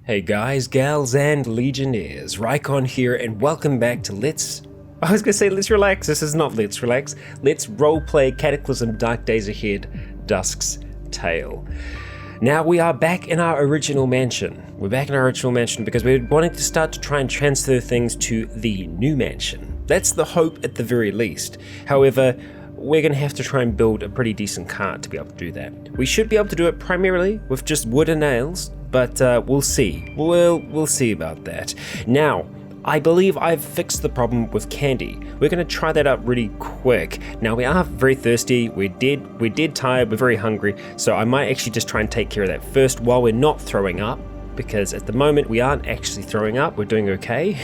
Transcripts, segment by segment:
Hey guys, gals, and legionnaires, Rycon here, and welcome back to Let's Relax. This is not Let's Relax. Let's roleplay Cataclysm Dark Days Ahead, Dusk's Tale. Now we are back in our original mansion. We're back in our original mansion because we're wanting to start to try and transfer things to the new mansion. That's the hope at the very least. However, we're going to have to try and build a pretty decent cart to be able to do that. We should be able to do it primarily with just wood and nails, but we'll see. We'll see about that. Now, I believe I've fixed the problem with candy. We're going to try that out really quick. Now, we are very thirsty, we're dead tired, we're very hungry, so I might actually just try and take care of that first while we're not throwing up, because at the moment we aren't actually throwing up, we're doing okay.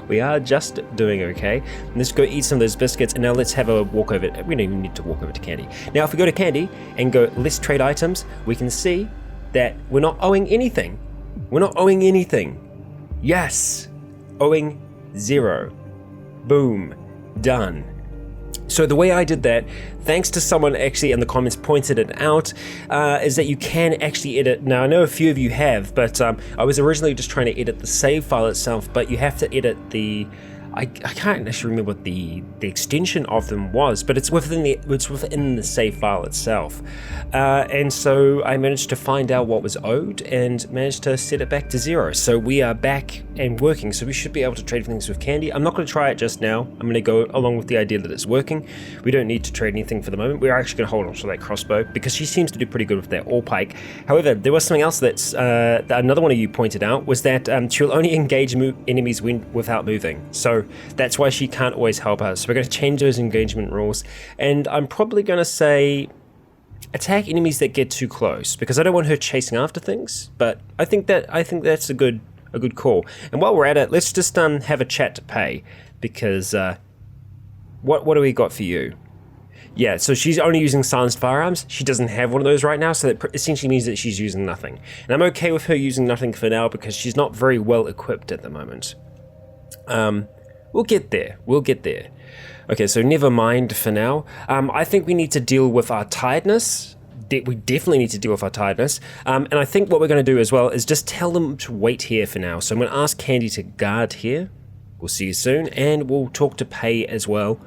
we are just doing okay. Let's go eat some of those biscuits, and now let's have a walk over. We don't even need to walk over to Candy. Now, if we go to Candy and go, let's trade items, we can see that we're not owing anything. We're not owing anything. Yes, owing 0. Boom, done. So the way I did that, thanks to someone actually in the comments pointed it out, is that you can actually edit. Now I know a few of you have, but I was originally just trying to edit the save file itself, but you have to edit the, I can't actually remember what the extension of them was, but it's within the save file itself. And so I managed to find out what was owed and managed to set it back to 0. So we are back and working, so we should be able to trade things with Candy. I'm not going to try it just now. I'm going to go along with the idea that it's working. We don't need to trade anything for the moment. We're actually going to hold on to that crossbow because she seems to do pretty good with that all pike. However, there was something else that another one of you pointed out, was that she'll only engage enemies without moving. So that's why she can't always help us. So we're going to change those engagement rules, and I'm probably going to say attack enemies that get too close, because I don't want her chasing after things. But I think that's a good call. And while we're at it, let's just have a chat to Pay, because what do we got for you? Yeah, so she's only using silenced firearms. She doesn't have one of those right now, so that essentially means that she's using nothing. And I'm okay with her using nothing for now because she's not very well equipped at the moment. We'll get there. Okay, so never mind for now. I think we need to deal with our tiredness. We definitely need to deal with our tiredness. And I think what we're going to do as well is just tell them to wait here for now. So I'm going to ask Candy to guard here. We'll see you soon. And we'll talk to Pay as well.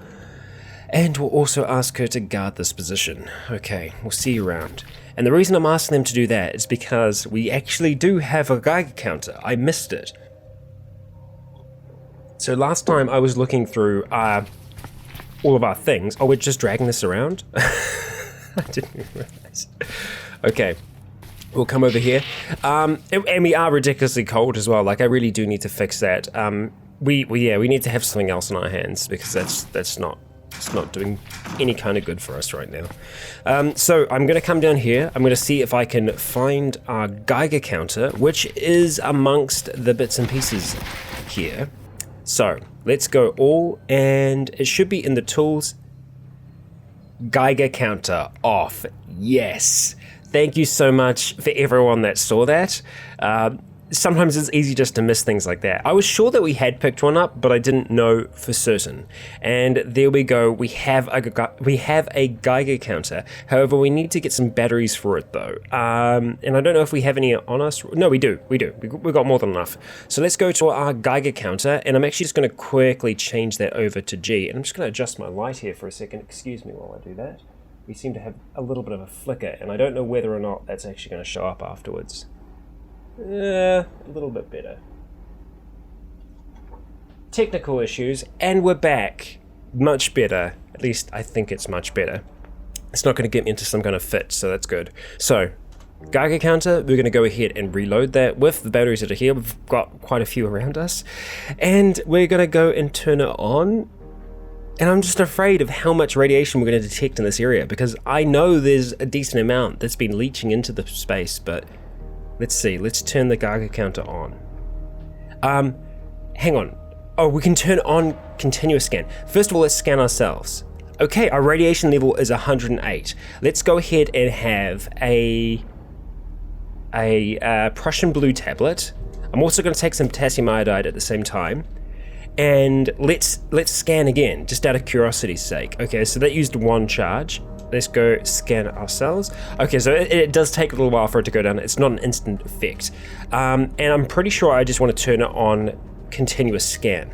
And we'll also ask her to guard this position. Okay, we'll see you around. And the reason I'm asking them to do that is because we actually do have a Geiger counter. I missed it. So last time I was looking through all of our things. Oh, we're just dragging this around? I didn't even realize. Okay, we'll come over here. And we are ridiculously cold as well. Like, I really do need to fix that. We need to have something else in our hands, because it's not doing any kind of good for us right now. So I'm going to come down here. I'm going to see if I can find our Geiger counter, which is amongst the bits and pieces here. So let's go all, and it should be in the tools. Geiger counter off. Yes. Thank you so much for everyone that saw that. Sometimes it's easy just to miss things like that. I was sure that we had picked one up, but I didn't know for certain. And there we go. We have a Geiger counter. However, we need to get some batteries for it though. And I don't know if we have any on us. No, we do. We've got more than enough. So let's go to our Geiger counter, and I'm actually just going to quickly change that over to G. And I'm just going to adjust my light here for a second. Excuse me while I do that. We seem to have a little bit of a flicker, and I don't know whether or not that's actually going to show up afterwards. A little bit better. Technical issues, and we're back. Much better. At least I think it's much better. It's not going to get me into some kind of fit, so that's good. So, Geiger counter, we're going to go ahead and reload that with the batteries that are here. We've got quite a few around us. And we're going to go and turn it on. And I'm just afraid of how much radiation we're going to detect in this area, because I know there's a decent amount that's been leaching into the space, but let's see. Let's turn the Geiger counter on. Hang on. Oh, we can turn on continuous scan. First of all, let's scan ourselves. Okay, our radiation level is 108. Let's go ahead and have a Prussian blue tablet. I'm also going to take some potassium iodide at the same time. And let's scan again, just out of curiosity's sake. Okay, so that used 1 charge. let's go scan ourselves. Okay, so it does take a little while for it to go down. It's not an instant effect. And I'm pretty sure I just want to turn it on continuous scan.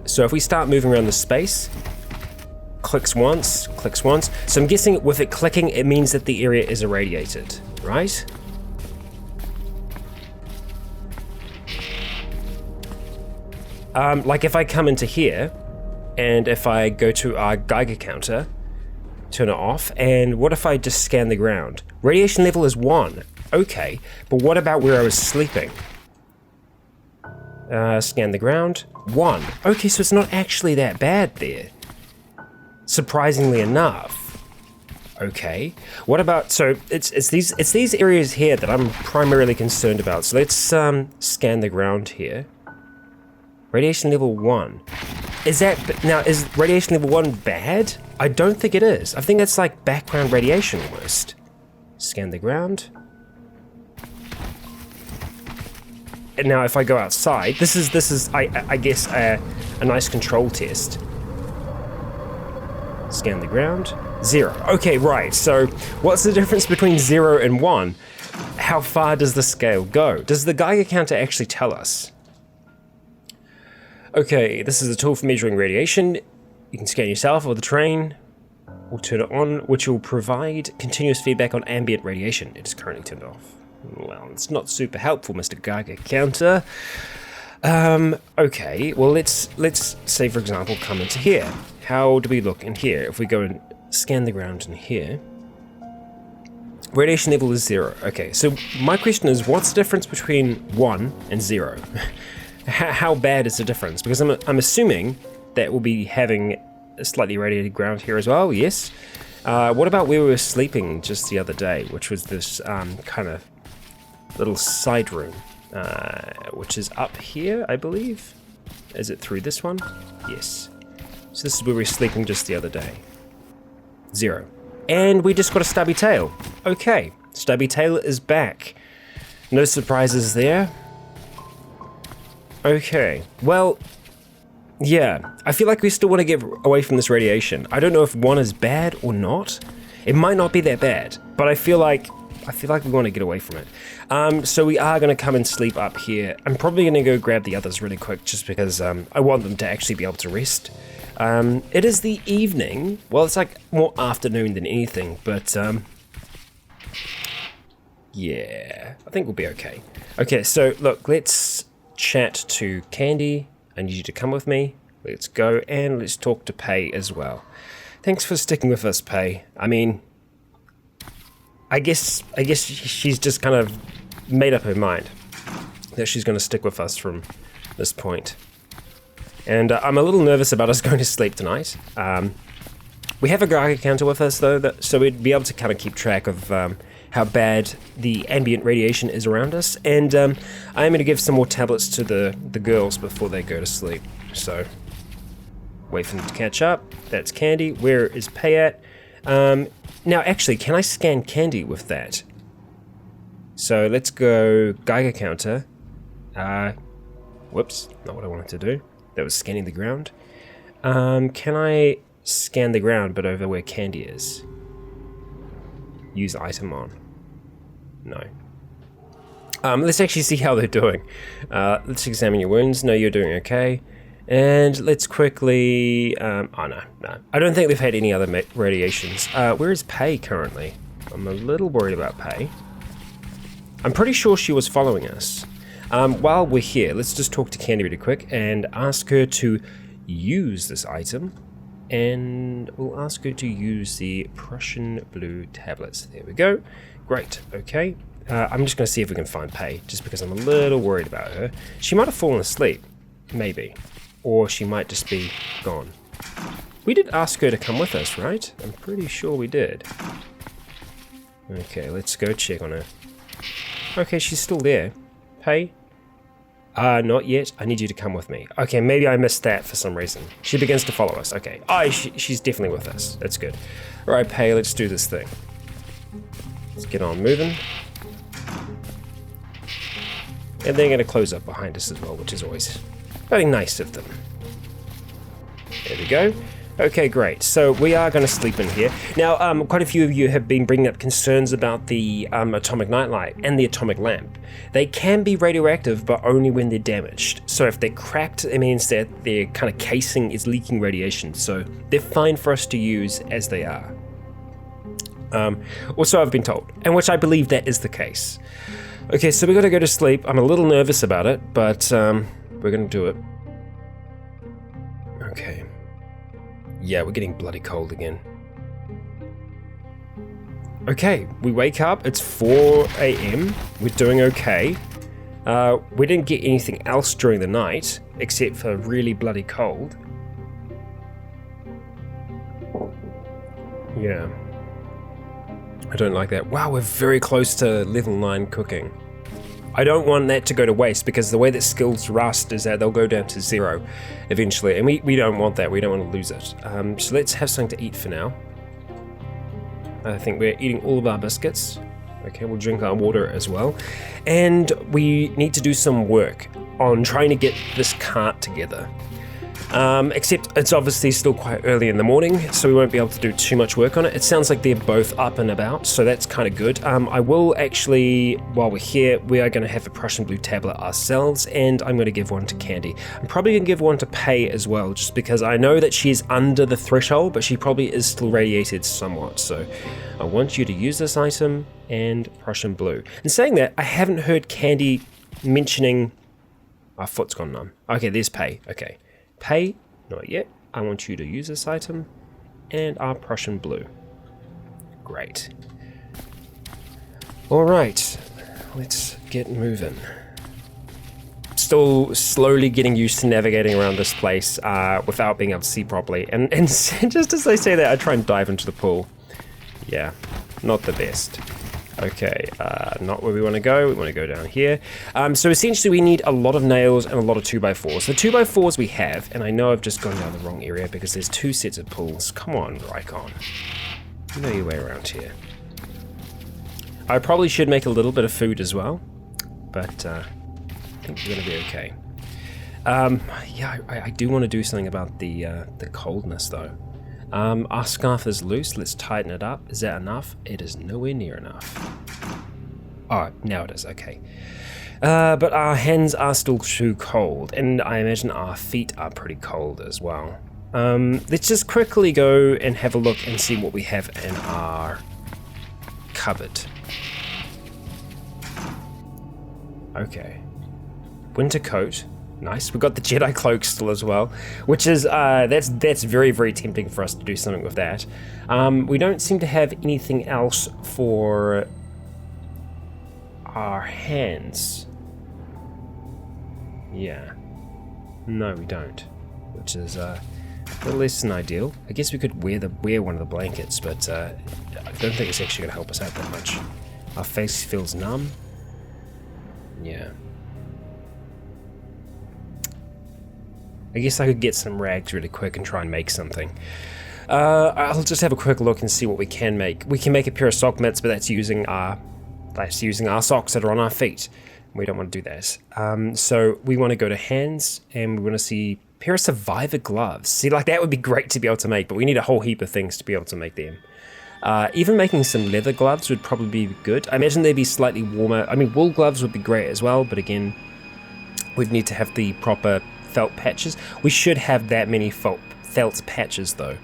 So if we start moving around the space, clicks once. So I'm guessing with it clicking, it means that the area is irradiated, right? Like if I come into here, and if I go to our Geiger counter, turn it off, and what if I just scan the ground? Radiation level is 1. Okay, but what about where I was sleeping? Scan the ground, 1. Okay, so it's not actually that bad there. Surprisingly enough. Okay, what about, so it's these areas here that I'm primarily concerned about. So let's scan the ground here. Radiation level 1. Is radiation level 1 bad? I don't think it is. I think that's like background radiation almost. Scan the ground. And now if I go outside, this is I guess a nice control test. Scan the ground. 0. Okay, right. So what's the difference between 0 and 1? How far does the scale go? Does the Geiger counter actually tell us? Okay, this is a tool for measuring radiation. You can scan yourself or the train, or turn it on, which will provide continuous feedback on ambient radiation. It is currently turned off. Well, it's not super helpful, Mr. Geiger counter. Okay, well let's say for example come into here. How do we look in here? If we go and scan the ground in here, radiation level is 0. Okay, so my question is, what's the difference between 1 and 0? How bad is the difference? Because I'm assuming that we'll be having a slightly irradiated ground here as well, yes. What about where we were sleeping just the other day, which was this kind of little side room, which is up here, I believe. Is it through this one? Yes. So this is where we were sleeping just the other day. 0. And we just got a stubby tail. Okay, stubby tail is back. No surprises there. Okay, well, yeah, I feel like we still want to get away from this radiation. I don't know if 1 is bad or not. It might not be that bad, but I feel like we want to get away from it. So we are going to come and sleep up here. I'm probably going to go grab the others really quick just because I want them to actually be able to rest. It is the evening. Well, it's like more afternoon than anything, but yeah, I think we'll be okay. Okay, so look, let's chat to Candy. I need you to come with me. Let's go and let's talk to Pei as well. Thanks for sticking with us, Pei. I mean, I guess she's just kind of made up her mind that she's going to stick with us from this point. And I'm a little nervous about us going to sleep tonight. We have a Geiger counter with us though, so we'd be able to kind of keep track of how bad the ambient radiation is around us, and I'm going to give some more tablets to the girls before they go to sleep. So, wait for them to catch up. That's Candy. Where is Pei at? Now, actually, can I scan Candy with that? So let's go Geiger counter. Whoops, not what I wanted to do. That was scanning the ground. Can I scan the ground, but over where Candy is? Use item on. No. Let's actually see how they're doing. Let's examine your wounds. No, you're doing okay. And let's quickly... oh, no. I don't think they've had any other radiations. Where is Pei currently? I'm a little worried about Pei. I'm pretty sure she was following us. While we're here, let's just talk to Candy really quick and ask her to use this item. And we'll ask her to use the Prussian blue tablets. There we go. Great, okay. I'm just going to see if we can find Pei, just because I'm a little worried about her. She might have fallen asleep, maybe. Or she might just be gone. We did ask her to come with us, right? I'm pretty sure we did. Okay, let's go check on her. Okay, she's still there. Pei? Not yet. I need you to come with me. Okay, maybe I missed that for some reason. She begins to follow us. Okay. Oh, she's definitely with us. That's good. All right, Pei, let's do this thing. Let's get on moving. And they're going to close up behind us as well, which is always very nice of them. There we go. Okay, great. So we are going to sleep in here. Now, quite a few of you have been bringing up concerns about the atomic nightlight and the atomic lamp. They can be radioactive, but only when they're damaged. So if they're cracked, it means that their kind of casing is leaking radiation. So they're fine for us to use as they are. Also, I've been told, and which I believe that is the case. Okay, so we're going to go to sleep. I'm a little nervous about it, but we're going to do it. Okay. Yeah, we're getting bloody cold again. Okay, we wake up, it's 4 a.m, we're doing okay. We didn't get anything else during the night, except for really bloody cold. Yeah. I don't like that. Wow, we're very close to level 9 cooking. I don't want that to go to waste, because the way that skills rust is that they'll go down to 0 eventually, and we don't want that. We don't want to lose it. So let's have something to eat for now. I think we're eating all of our biscuits. Okay, we'll drink our water as well. And we need to do some work on trying to get this cart together. Except it's obviously still quite early in the morning, so we won't be able to do too much work on it. It sounds like they're both up and about, so that's kind of good. I will actually, while we're here, we are going to have a Prussian blue tablet ourselves, and I'm going to give one to Candy. I'm probably going to give one to Pei as well, just because I know that she's under the threshold, but she probably is still radiated somewhat, so I want you to use this item and Prussian blue. And saying that, I haven't heard Candy mentioning... Our foot's gone numb. Okay, there's Pei. Okay. Pei, not yet. I want you to use this item and our Prussian blue. Great. Alright, let's get moving. Still slowly getting used to navigating around this place without being able to see properly. And just as I say that, I try and dive into the pool. Yeah, not the best. Okay, not where we want to go. We want to go down here. So essentially we need a lot of nails and a lot of 2x4s. The 2x4s we have, and I know I've just gone down the wrong area because there's 2 sets of pools. Come on, Rycon. You know your way around here. I probably should make a little bit of food as well, but I think we're going to be okay. Yeah, I do want to do something about the coldness though. Our scarf is loose, let's tighten it up. Is that enough? It is nowhere near enough. Oh, now it is, okay. But our hands are still too cold, and I imagine our feet are pretty cold as well. Let's just quickly go and have a look and see what we have in our cupboard. Okay. Winter coat. Nice. We've got the Jedi cloak still as well, which is that's very, very tempting for us to do something with that. We don't seem to have anything else for our hands. Yeah. No, we don't. Which is a little less than ideal. I guess we could wear one of the blankets, but I don't think it's actually going to help us out that much. Our face feels numb. Yeah. I guess I could get some rags really quick and try and make something. I'll just have a quick look and see what we can make. We can make a pair of sock mitts, but that's using our socks that are on our feet. We don't want to do that. So we want to go to hands, and we want to see a pair of survivor gloves. See, like that would be great to be able to make, but we need a whole heap of things to be able to make them. Even making some leather gloves would probably be good. I imagine they'd be slightly warmer. I mean, wool gloves would be great as well, but again, we'd need to have the proper felt patches. We should have that many felt patches though.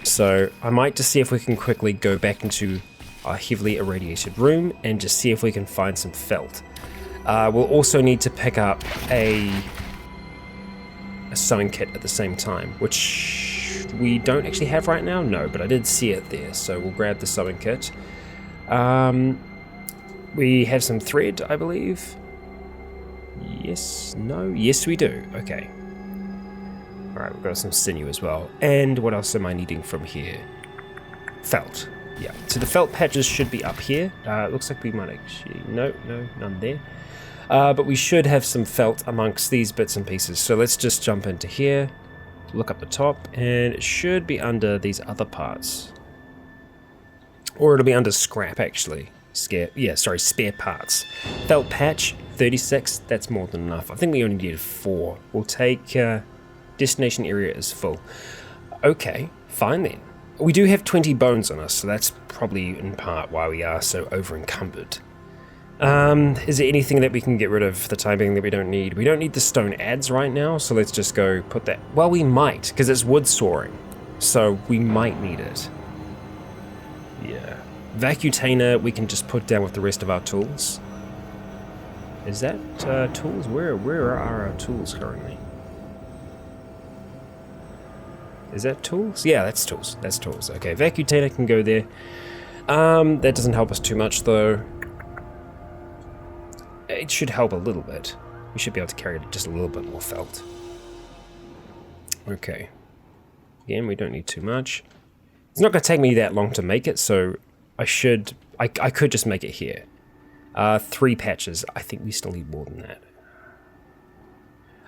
So I might just see if we can quickly go back into our heavily irradiated room and just see if we can find some felt. We'll also need to pick up a sewing kit at the same time, which we don't actually have right now. No, but I did see it there, so we'll grab the sewing kit. We have some thread, I believe. Yes, no, yes we do. Okay. Alright, we've got some sinew as well. And what else am I needing from here? Felt. Yeah, so the felt patches should be up here. Looks like we might actually... No, none there. But we should have some felt amongst these bits and pieces. So let's just jump into here, look up the top, and it should be under these other parts. Or it'll be under scrap, actually. Spare parts. Felt patch, 36, that's more than enough. I think we only needed 4. We'll take destination area is full. Okay, Fine then. We do have 20 bones on us, so that's probably in part why we are so over-encumbered. Is there anything that we can get rid of for the time being that we don't need? We don't need the stone adze right now, so let's just go put that... Well, we might, because it's wood sawing, so we might need it. Yeah. Vacutainer we can just put down with the rest of our tools. Is that tools? Where are our tools currently? Is that tools? Yeah, that's tools. That's tools. Okay, Vacutainer can go there. That doesn't help us too much, though. It should help a little bit. We should be able to carry just a little bit more felt. Okay. Again, we don't need too much. It's not going to take me that long to make it, so I could just make it here. 3 patches. I think we still need more than that.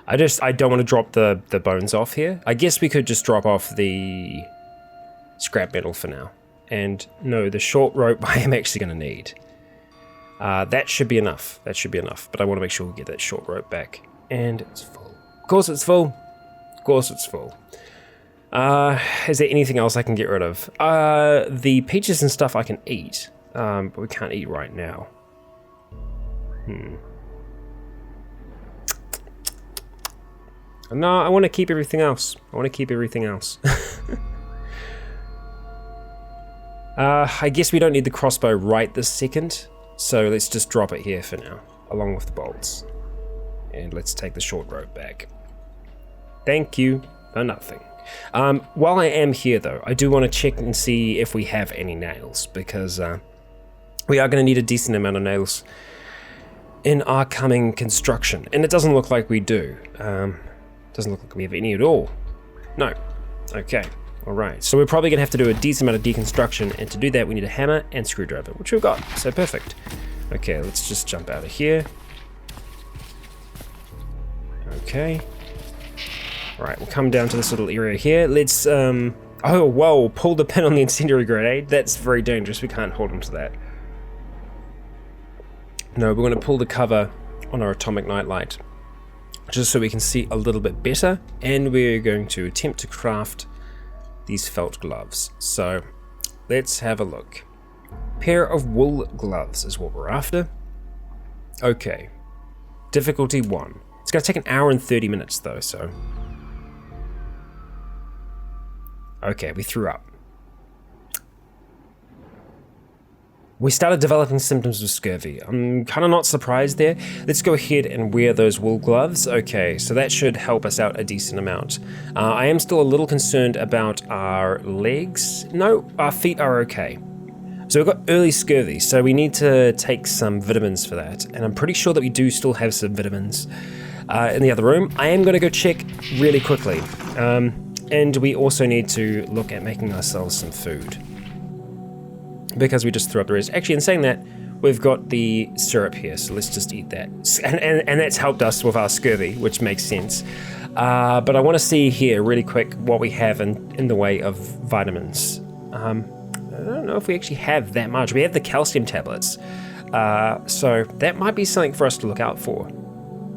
I don't want to drop the bones off here. I guess we could just drop off the scrap metal for now. And no, the short rope I am actually going to need. That should be enough. That should be enough. But I want to make sure we get that short rope back. And it's full. Of course it's full. Of course it's full. Is there anything else I can get rid of? The peaches and stuff I can eat. But we can't eat right now. No, I want to keep everything else. I guess we don't need the crossbow right this second, so let's just drop it here for now, along with the bolts. And let's take the short rope back. Thank you for nothing. While I am here though, I do want to check and see if we have any nails, because we are going to need a decent amount of nails in our coming construction, and it doesn't look like we do. Doesn't look like we have any at all. No. Okay. Alright. So we're probably going to have to do a decent amount of deconstruction, and to do that we need a hammer and screwdriver, which we've got. So perfect. Okay, let's just jump out of here. Okay. Alright, we'll come down to this little area here. Let's, oh, whoa, pull the pin on the incendiary grenade. That's very dangerous. We can't hold on to that. No, we're going to pull the cover on our atomic nightlight, just so we can see a little bit better, and we're going to attempt to craft these felt gloves. So let's have a look. Pair of wool gloves is what we're after. Okay, difficulty 1. It's going to take an hour and 30 minutes though, so okay, we threw up. We started developing symptoms of scurvy. I'm kind of not surprised there. Let's go ahead and wear those wool gloves. Okay, so that should help us out a decent amount. I am still a little concerned about our legs. No, our feet are okay. So we've got early scurvy, so we need to take some vitamins for that. And I'm pretty sure that we do still have some vitamins in the other room. I am going to go check really quickly. And we also need to look at making ourselves some food, because we just threw up the rest. Actually, in saying that, we've got the syrup here, so let's just eat that. And that's helped us with our scurvy, which makes sense. But I want to see here really quick what we have in the way of vitamins. I don't know if we actually have that much. We have the calcium tablets, so that might be something for us to look out for.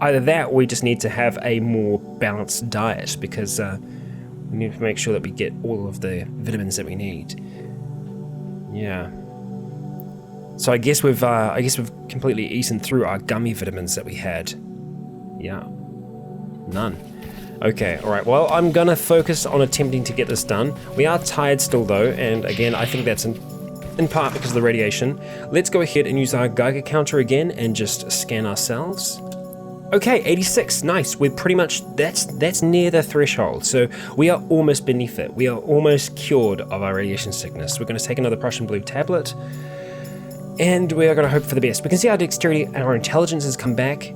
Either that, or we just need to have a more balanced diet, because we need to make sure that we get all of the vitamins that we need. Yeah. So I guess we've completely eaten through our gummy vitamins that we had. Yeah. None. Okay, alright, well, I'm gonna focus on attempting to get this done. We are tired still though, and again, I think that's in part because of the radiation. Let's go ahead and use our Geiger counter again and just scan ourselves. Okay, 86, nice. We're pretty much, that's near the threshold, so we are almost beneath it. We are almost cured of our radiation sickness. We're going to take another Prussian blue tablet, and we are going to hope for the best. We can see our dexterity and our intelligence has come back.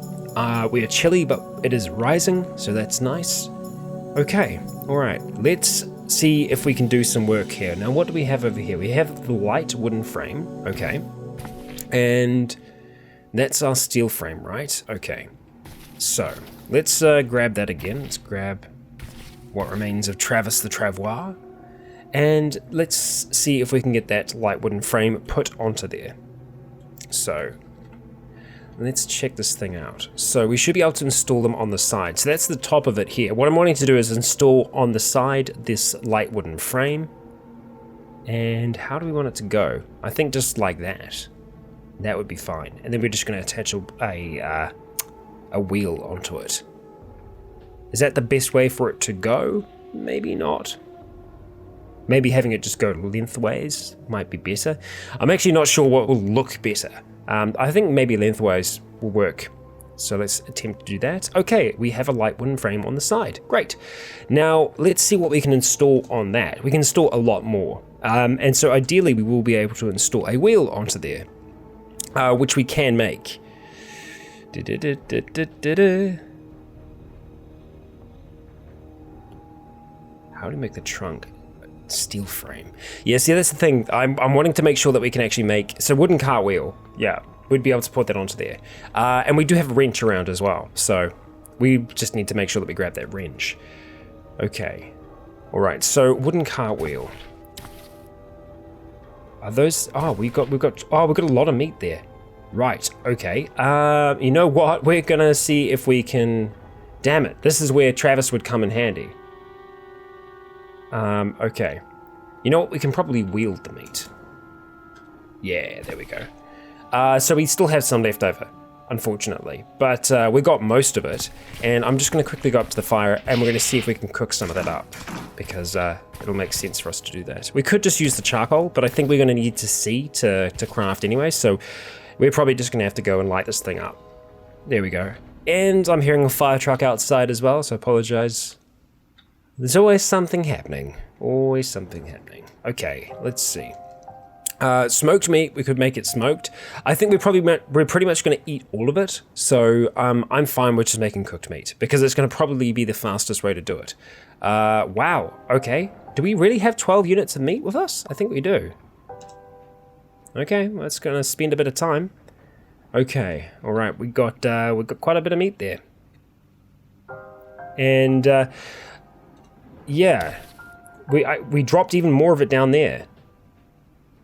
We are chilly, but it is rising, so that's nice. Okay, alright, let's see if we can do some work here. Now, what do we have over here? We have the light wooden frame, okay, and that's our steel frame, right? Okay. So, let's grab that again. Let's grab what remains of Travis the Travois, and let's see if we can get that light wooden frame put onto there. So, let's check this thing out. So we should be able to install them on the side. So that's the top of it here. What I'm wanting to do is install on the side this light wooden frame. And how do we want it to go? I think just like that. That would be fine. And then we're just going to attach a wheel onto it. Is that the best way for it to go? Maybe not. Maybe having it just go lengthways might be better. I'm actually not sure what will look better. I think maybe lengthways will work. So let's attempt to do that. Okay, we have a light wooden frame on the side. Great. Now let's see what we can install on that. We can install a lot more. And so ideally we will be able to install a wheel onto there, which we can make. How do we make the trunk? Steel frame. Yeah, see, that's the thing. I'm wanting to make sure that we can actually make... So wooden cartwheel. Yeah, we'd be able to put that onto there. And we do have a wrench around as well. So we just need to make sure that we grab that wrench. Okay. All right, so wooden cartwheel. Are those... Oh, we've got a lot of meat there. Right, okay. You know what? We're going to see if we can... Damn it. This is where Travis would come in handy. Okay. You know what? We can probably wield the meat. Yeah, there we go. So we still have some left over, unfortunately. But we got most of it. And I'm just going to quickly go up to the fire and we're going to see if we can cook some of that up. Because it'll make sense for us to do that. We could just use the charcoal, but I think we're going to need to see to craft anyway. So we're probably just going to have to go and light this thing up. There we go. And I'm hearing a fire truck outside as well, so I apologize. There's always something happening. Always something happening. Okay, let's see. Smoked meat, we could make it smoked. I think we're pretty much going to eat all of it. So I'm fine with just making cooked meat because it's going to probably be the fastest way to do it. Wow, okay. Do we really have 12 units of meat with us? I think we do. Okay, well, that's going to spend a bit of time. Okay, all right, we got quite a bit of meat there. And yeah, we dropped even more of it down there.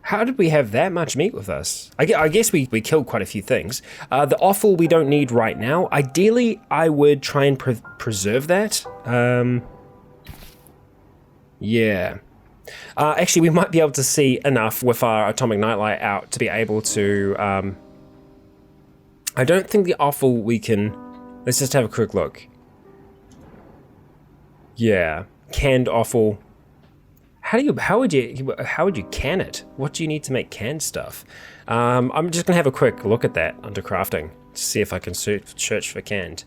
How did we have that much meat with us? I guess we killed quite a few things. The offal we don't need right now. Ideally, I would try and preserve that. Yeah. Actually, we might be able to see enough with our atomic nightlight out to be able to... I don't think the offal we can... Let's just have a quick look. Yeah, canned offal. How would you can it? What do you need to make canned stuff? I'm just gonna have a quick look at that under crafting to see if I can search for canned.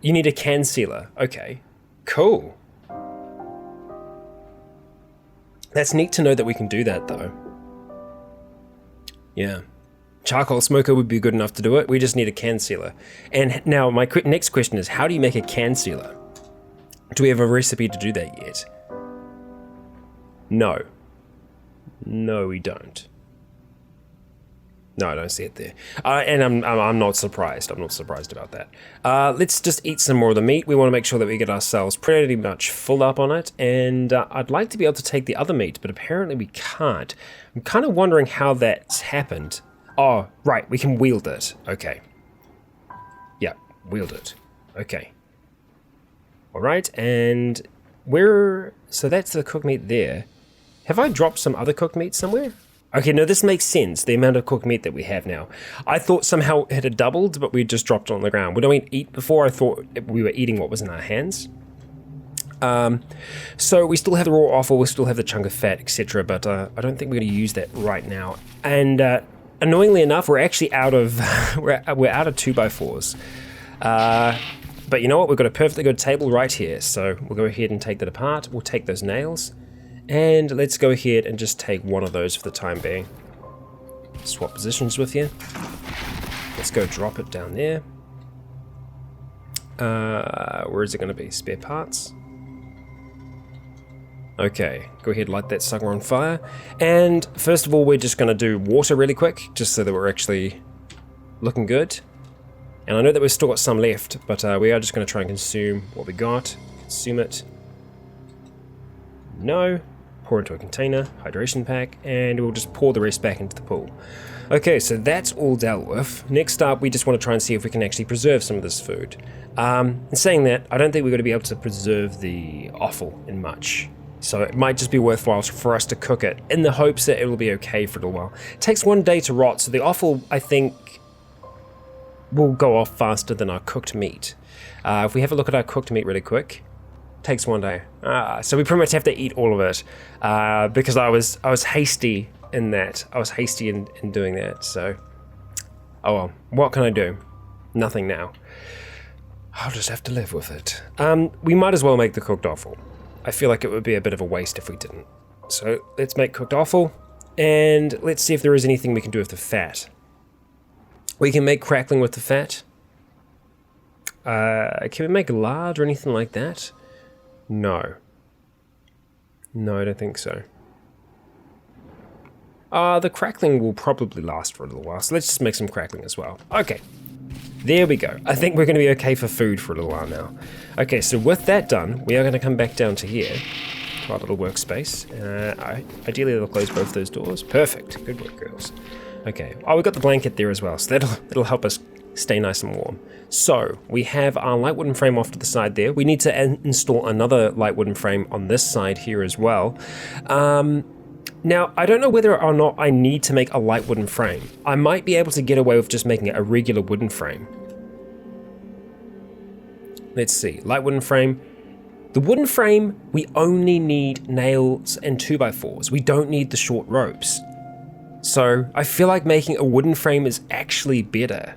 You need a can sealer. Okay, cool. That's neat to know that we can do that though. Yeah. Charcoal smoker would be good enough to do it. We just need a can sealer. And now my next question is, how do you make a can sealer? Do we have a recipe to do that yet? No. No, we don't. No, I don't see it there. And I'm not surprised. I'm not surprised about that. Let's just eat some more of the meat. We want to make sure that we get ourselves pretty much full up on it. And I'd like to be able to take the other meat, but apparently we can't. I'm kind of wondering how that's happened. Oh, right, we can wield it. Okay. Yeah, wield it. Okay. All right, and so that's the cooked meat there. Have I dropped some other cooked meat somewhere? Okay, no, this makes sense, the amount of cooked meat that we have now. I thought somehow it had doubled, but we just dropped it on the ground. We don't eat before, I thought we were eating what was in our hands. So we still have the raw offal, we still have the chunk of fat, etc., but I don't think we're going to use that right now. And annoyingly enough, we're actually out of we're out of 2x4s. But you know what? We've got a perfectly good table right here, so we'll go ahead and take that apart. We'll take those nails, and let's go ahead and just take one of those for the time being. Swap positions with you. Let's go drop it down there. Where is it going to be? Spare parts. Okay, go ahead, light that sucker on fire. And first of all, we're just going to do water really quick, just so that we're actually looking good. And I know that we've still got some left, but we are just going to try and consume what we got. Consume it. No. Pour into a container, hydration pack, and we'll just pour the rest back into the pool. Okay, so that's all dealt with. Next up, we just want to try and see if we can actually preserve some of this food. In saying that, I don't think we're going to be able to preserve the offal in much. So it might just be worthwhile for us to cook it in the hopes that it'll be okay for a little while. It takes 1 day to rot, so the offal, I think, will go off faster than our cooked meat. If we have a look at our cooked meat really quick, it takes 1 day. So we pretty much have to eat all of it because I was hasty in that. I was hasty in doing that, so... Oh well, what can I do? Nothing now. I'll just have to live with it. We might as well make the cooked offal. I feel like it would be a bit of a waste if we didn't. So let's make cooked offal, and let's see if there is anything we can do with the fat. We can make crackling with the fat. Can we make lard or anything like that? No. No, I don't think so. The crackling will probably last for a little while, so let's just make some crackling as well. Okay. There we go. I think we're going to be okay for food for a little while now. Okay, so with that done, we are going to come back down to here, to our little workspace. Ideally, they'll close both those doors. Perfect. Good work, girls. Okay. Oh, we've got the blanket there as well, so that'll help us stay nice and warm. So, we have our light wooden frame off to the side there. We need to install another light wooden frame on this side here as well. Now, I don't know whether or not I need to make a light wooden frame. I might be able to get away with just making a regular wooden frame. Let's see, light wooden frame. The wooden frame, we only need nails and 2x4s. We don't need the short ropes. So I feel like making a wooden frame is actually better,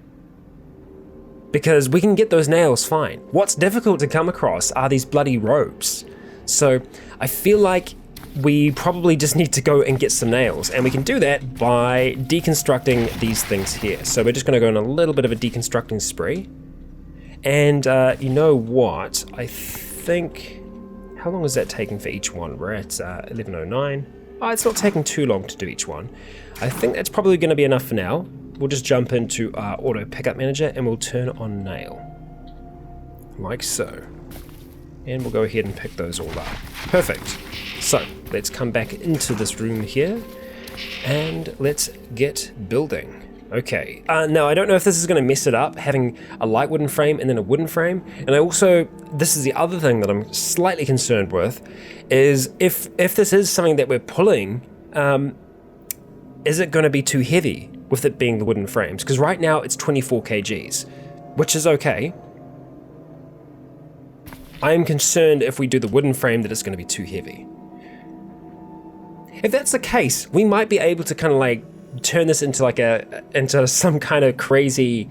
because we can get those nails fine. What's difficult to come across are these bloody ropes. So I feel like we probably just need to go and get some nails, and we can do that by deconstructing these things here. So we're just going to go on a little bit of a deconstructing spree. And you know what? I think... How long is that taking for each one? We're at 11:09. Oh, it's not taking too long to do each one. I think that's probably going to be enough for now. We'll just jump into our auto pickup manager and we'll turn on nail. Like so. And we'll go ahead and pick those all up. Perfect. So, let's come back into this room here, and let's get building. Okay, now I don't know if this is going to mess it up, having a light wooden frame and then a wooden frame, and I also, this is the other thing that I'm slightly concerned with, is if this is something that we're pulling, is it going to be too heavy with it being the wooden frames? Because right now it's 24 kgs, which is okay. I am concerned if we do the wooden frame that it's going to be too heavy. If that's the case, we might be able to kind of like turn this into like into some kind of crazy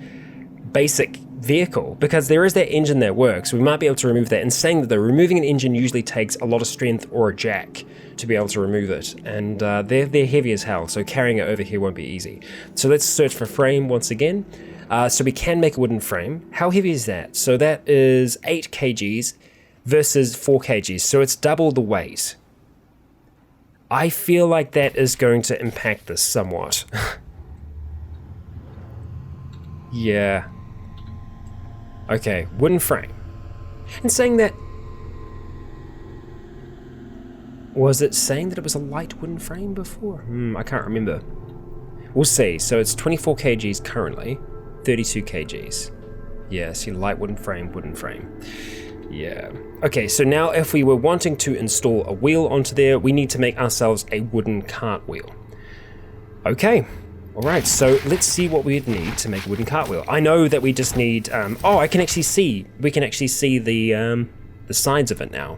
basic vehicle, because there is that engine that works. We might be able to remove that. And saying that though, removing an engine usually takes a lot of strength or a jack to be able to remove it, and they're heavy as hell, so carrying it over here won't be easy. So let's search for frame once again. So we can make a wooden frame. How heavy is that? So that is 8 kgs versus 4 kgs, so it's double the weight. I feel like that is going to impact this somewhat. Yeah. Okay, wooden frame. And saying that... Was it saying that it was a light wooden frame before? I can't remember. We'll see. So it's 24 kgs currently, 32 kgs. Yeah, see, light wooden frame, wooden frame. Yeah. Okay, so now if we were wanting to install a wheel onto there, we need to make ourselves a wooden cartwheel. Okay. Alright, so let's see what we'd need to make a wooden cartwheel. I know that we just need... oh, I can actually see. We can actually see the sides of it now.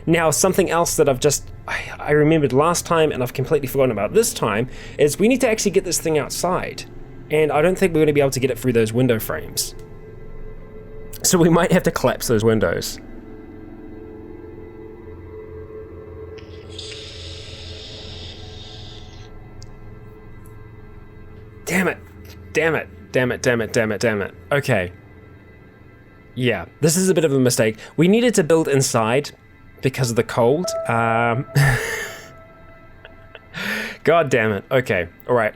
Now, something else that I remembered last time and I've completely forgotten about this time is we need to actually get this thing outside. And I don't think we're going to be able to get it through those window frames. So we might have to collapse those windows. Damn it. Damn it. Damn it, damn it, damn it, damn it. Okay. Yeah, this is a bit of a mistake. We needed to build inside because of the cold. God damn it. Okay, alright.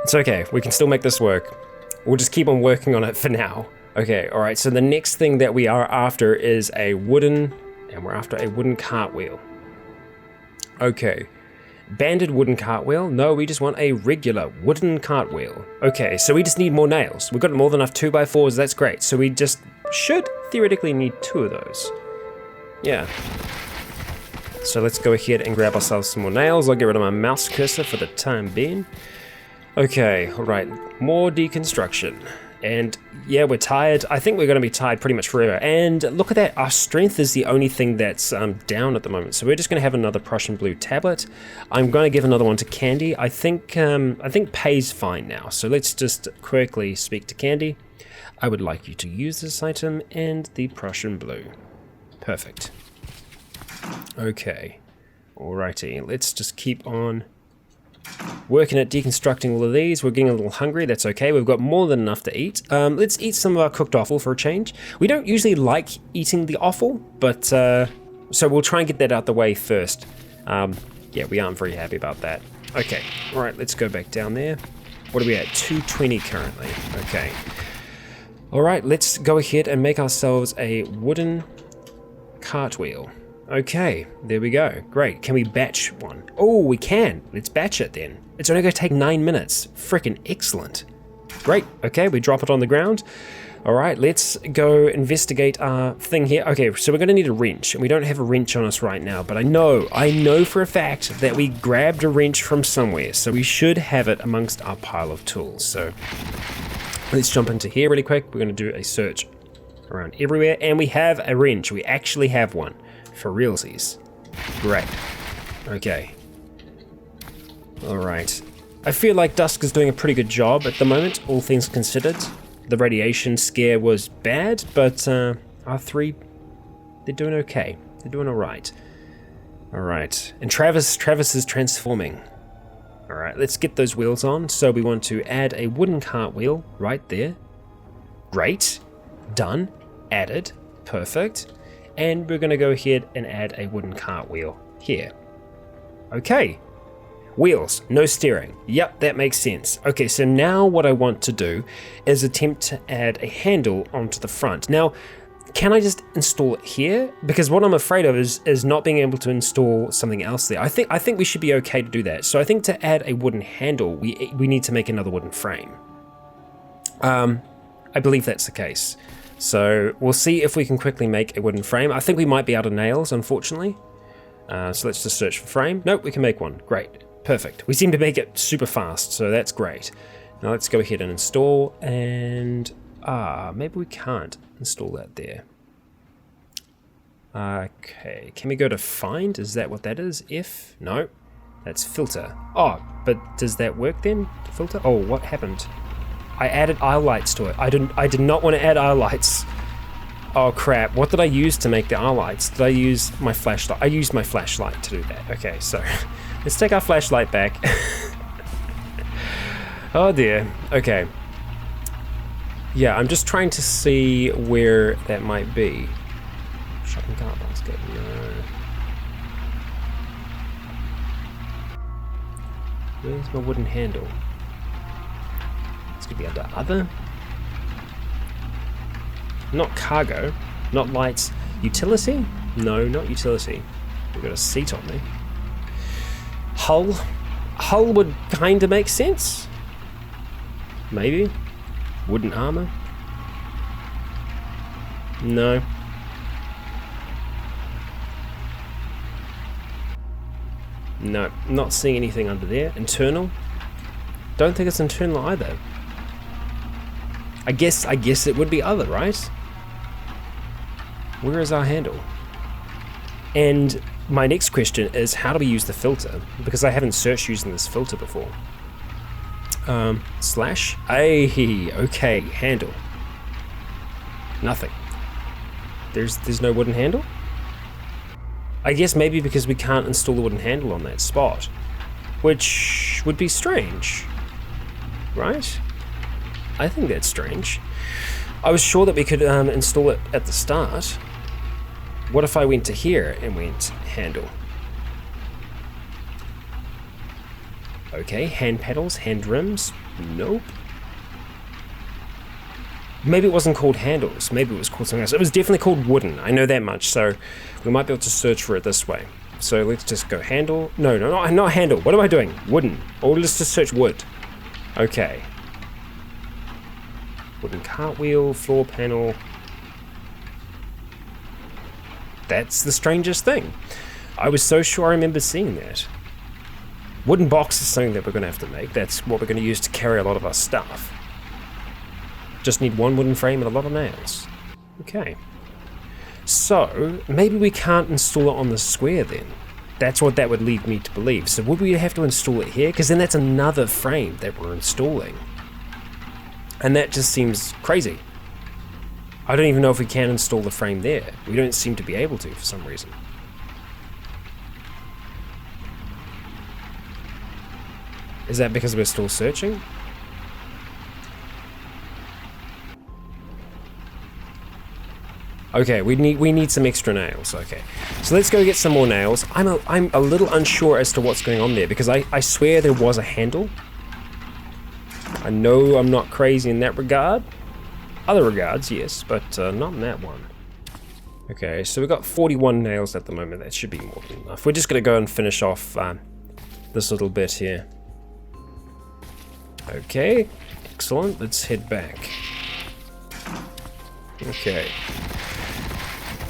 It's okay, we can still make this work. We'll just keep on working on it for now. Okay, alright, so the next thing that we are after is a wooden, and we're after a wooden cartwheel. Okay, Banded wooden cartwheel? No, we just want a regular wooden cartwheel. Okay, so we just need more nails. We've got more than enough 2x4s, that's great. So we just should theoretically need 2 of those. Yeah. So let's go ahead and grab ourselves some more nails. I'll get rid of my mouse cursor for the time being. Okay, alright, more deconstruction. And yeah, we're tired. I think we're going to be tired pretty much forever. And look at that, our strength is the only thing that's down at the moment. So we're just going to have another Prussian blue tablet. I'm going to give another one to Candy. I think Pay's fine now. So let's just quickly speak to Candy. I would like you to use this item and the Prussian blue. Perfect. Okay. Alrighty, let's just keep on working at deconstructing all of these. We're getting a little hungry, that's okay. We've got more than enough to eat. Let's eat some of our cooked offal for a change. We don't usually like eating the offal, but so we'll try and get that out the way first. Yeah, we aren't very happy about that. Okay, all right, let's go back down there. What are we at? 220 currently. Okay. All right, let's go ahead and make ourselves a wooden cartwheel. Okay, there we go. Great. Can we batch one? Oh, we can. Let's batch it then. It's only going to take 9 minutes. Freaking excellent. Great. Okay, we drop it on the ground. All right, let's go investigate our thing here. Okay, so we're going to need a wrench, and we don't have a wrench on us right now, but I know for a fact that we grabbed a wrench from somewhere, so we should have it amongst our pile of tools. So let's jump into here really quick. We're going to do a search around everywhere, and we have a wrench. We actually have one. For realsies. Great. Okay. Alright. I feel like Dusk is doing a pretty good job at the moment, all things considered. The radiation scare was bad, but our 3, they're doing okay. They're doing alright. Alright. And Travis is transforming. Alright, let's get those wheels on. So we want to add a wooden cartwheel right there. Great. Done. Added. Perfect. And we're going to go ahead and add a wooden cartwheel here. Okay. Wheels, no steering. Yep, that makes sense. Okay, so now what I want to do is attempt to add a handle onto the front. Now, can I just install it here? Because what I'm afraid of is not being able to install something else there. I think we should be okay to do that. So I think to add a wooden handle, we need to make another wooden frame. I believe that's the case. So we'll see if we can quickly make a wooden frame. I think we might be out of nails, unfortunately. So let's just search for frame. Nope, we can make one. Great. Perfect. We seem to make it super fast, so that's great. Now let's go ahead and install, and maybe we can't install that there. Okay, can we go to find? Is that what that is? If? No, that's filter. Oh, but does that work then? Filter? Oh, what happened? I added eye lights to it. I did not want to add eye lights. Oh crap, what did I use to make the eye lights? Did I use my flashlight? I used my flashlight to do that. Okay, so let's take our flashlight back. Oh dear, okay. Yeah, I'm just trying to see where that might be. Shopping cart basket, no. Where's my wooden handle? Could be under other. Not cargo, not lights. Utility? No, not utility. We've got a seat on there. Hull? Hull would kind of make sense. Maybe. Wooden armor? No. No, not seeing anything under there. Internal? Don't think it's internal either. I guess it would be other, right? Where is our handle? And my next question is, how do we use the filter? Because I haven't searched using this filter before. Slash? Hey, okay, handle. Nothing. There's no wooden handle? I guess maybe because we can't install the wooden handle on that spot. Which would be strange. Right? I think that's strange. I was sure that we could install it at the start. What if I went to here and went handle? Okay, hand pedals, hand rims. Nope. Maybe it wasn't called handles. Maybe it was called something else. It was definitely called wooden. I know that much, so we might be able to search for it this way. So let's just go handle. No, not handle. What am I doing? Wooden. Or let's just search wood. Okay. Wooden cartwheel, floor panel. That's the strangest thing. I was so sure I remember seeing that. Wooden box is something that we're going to have to make. That's what we're going to use to carry a lot of our stuff. Just need one wooden frame and a lot of nails. Okay. So, maybe we can't install it on the square then. That's what that would lead me to believe. So would we have to install it here? Because then that's another frame that we're installing. And that just seems crazy. I don't even know if we can install the frame there. We don't seem to be able to for some reason. Is that because we're still searching? Okay, we need some extra nails. Okay, so let's go get some more nails. I'm a little unsure as to what's going on there because I swear there was a handle. I know I'm not crazy in that regard. Other regards, yes, but not in that one. Okay, so we've got 41 nails at the moment. That should be more than enough. We're just gonna go and finish off this little bit here. Okay, excellent. Let's head back. Okay.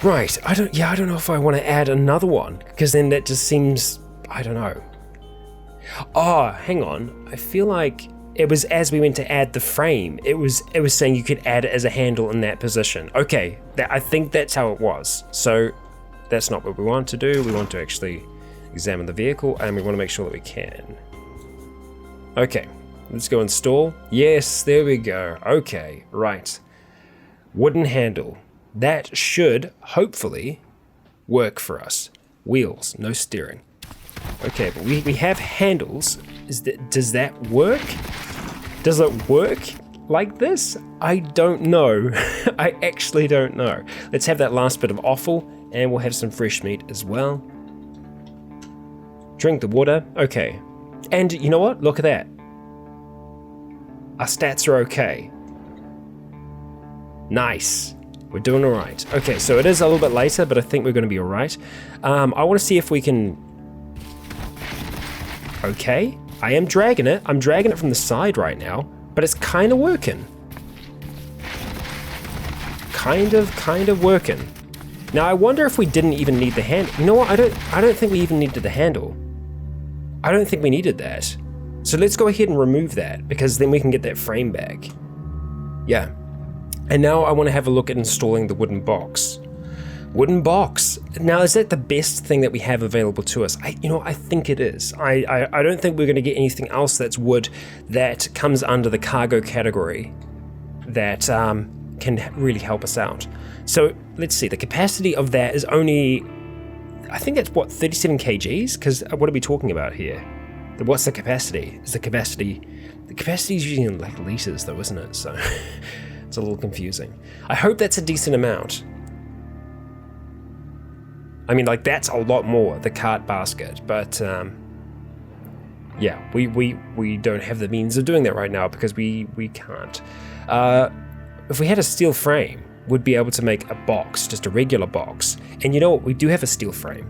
Right, I don't know if I want to add another one, because then that just seems, I don't know. Oh, hang on. I feel like it was as we went to add the frame, it was saying you could add it as a handle in that position. Okay, I think that's how it was. So that's not what we want to do. We want to actually examine the vehicle, and we want to make sure that we can. Okay, let's go install. Yes, there we go. Okay, right. Wooden handle. That should, hopefully, work for us. Wheels, no steering. Okay, but we have handles. Does that work? Does it work like this? I don't know. I actually don't know. Let's have that last bit of offal, and we'll have some fresh meat as well. Drink the water. Okay. And you know what? Look at that. Our stats are okay. Nice. We're doing all right. Okay, so it is a little bit later, but I think we're going to be all right. I want to see if we can... Okay, I am dragging it. I'm dragging it from the side right now, but it's kind of working. Kind of working. Now, I wonder if we didn't even need the handle. You know what? I don't think we even needed the handle. I don't think we needed that. So let's go ahead and remove that, because then we can get that frame back. Yeah. And now I want to have a look at installing the wooden box. Wooden box. Now, is that the best thing that we have available to us? I think it is. I don't think we're going to get anything else that's wood that comes under the cargo category that can really help us out. So let's see. The capacity of that is only, I think it's what, 37 kgs? Because what are we talking about here? What's the capacity? The capacity is usually in like liters though, isn't it? So it's a little confusing. I hope that's a decent amount. I mean, like, that's a lot more, the cart basket, but yeah, we don't have the means of doing that right now because we can't. If we had a steel frame, we'd be able to make a box, just a regular box. And you know what? We do have a steel frame,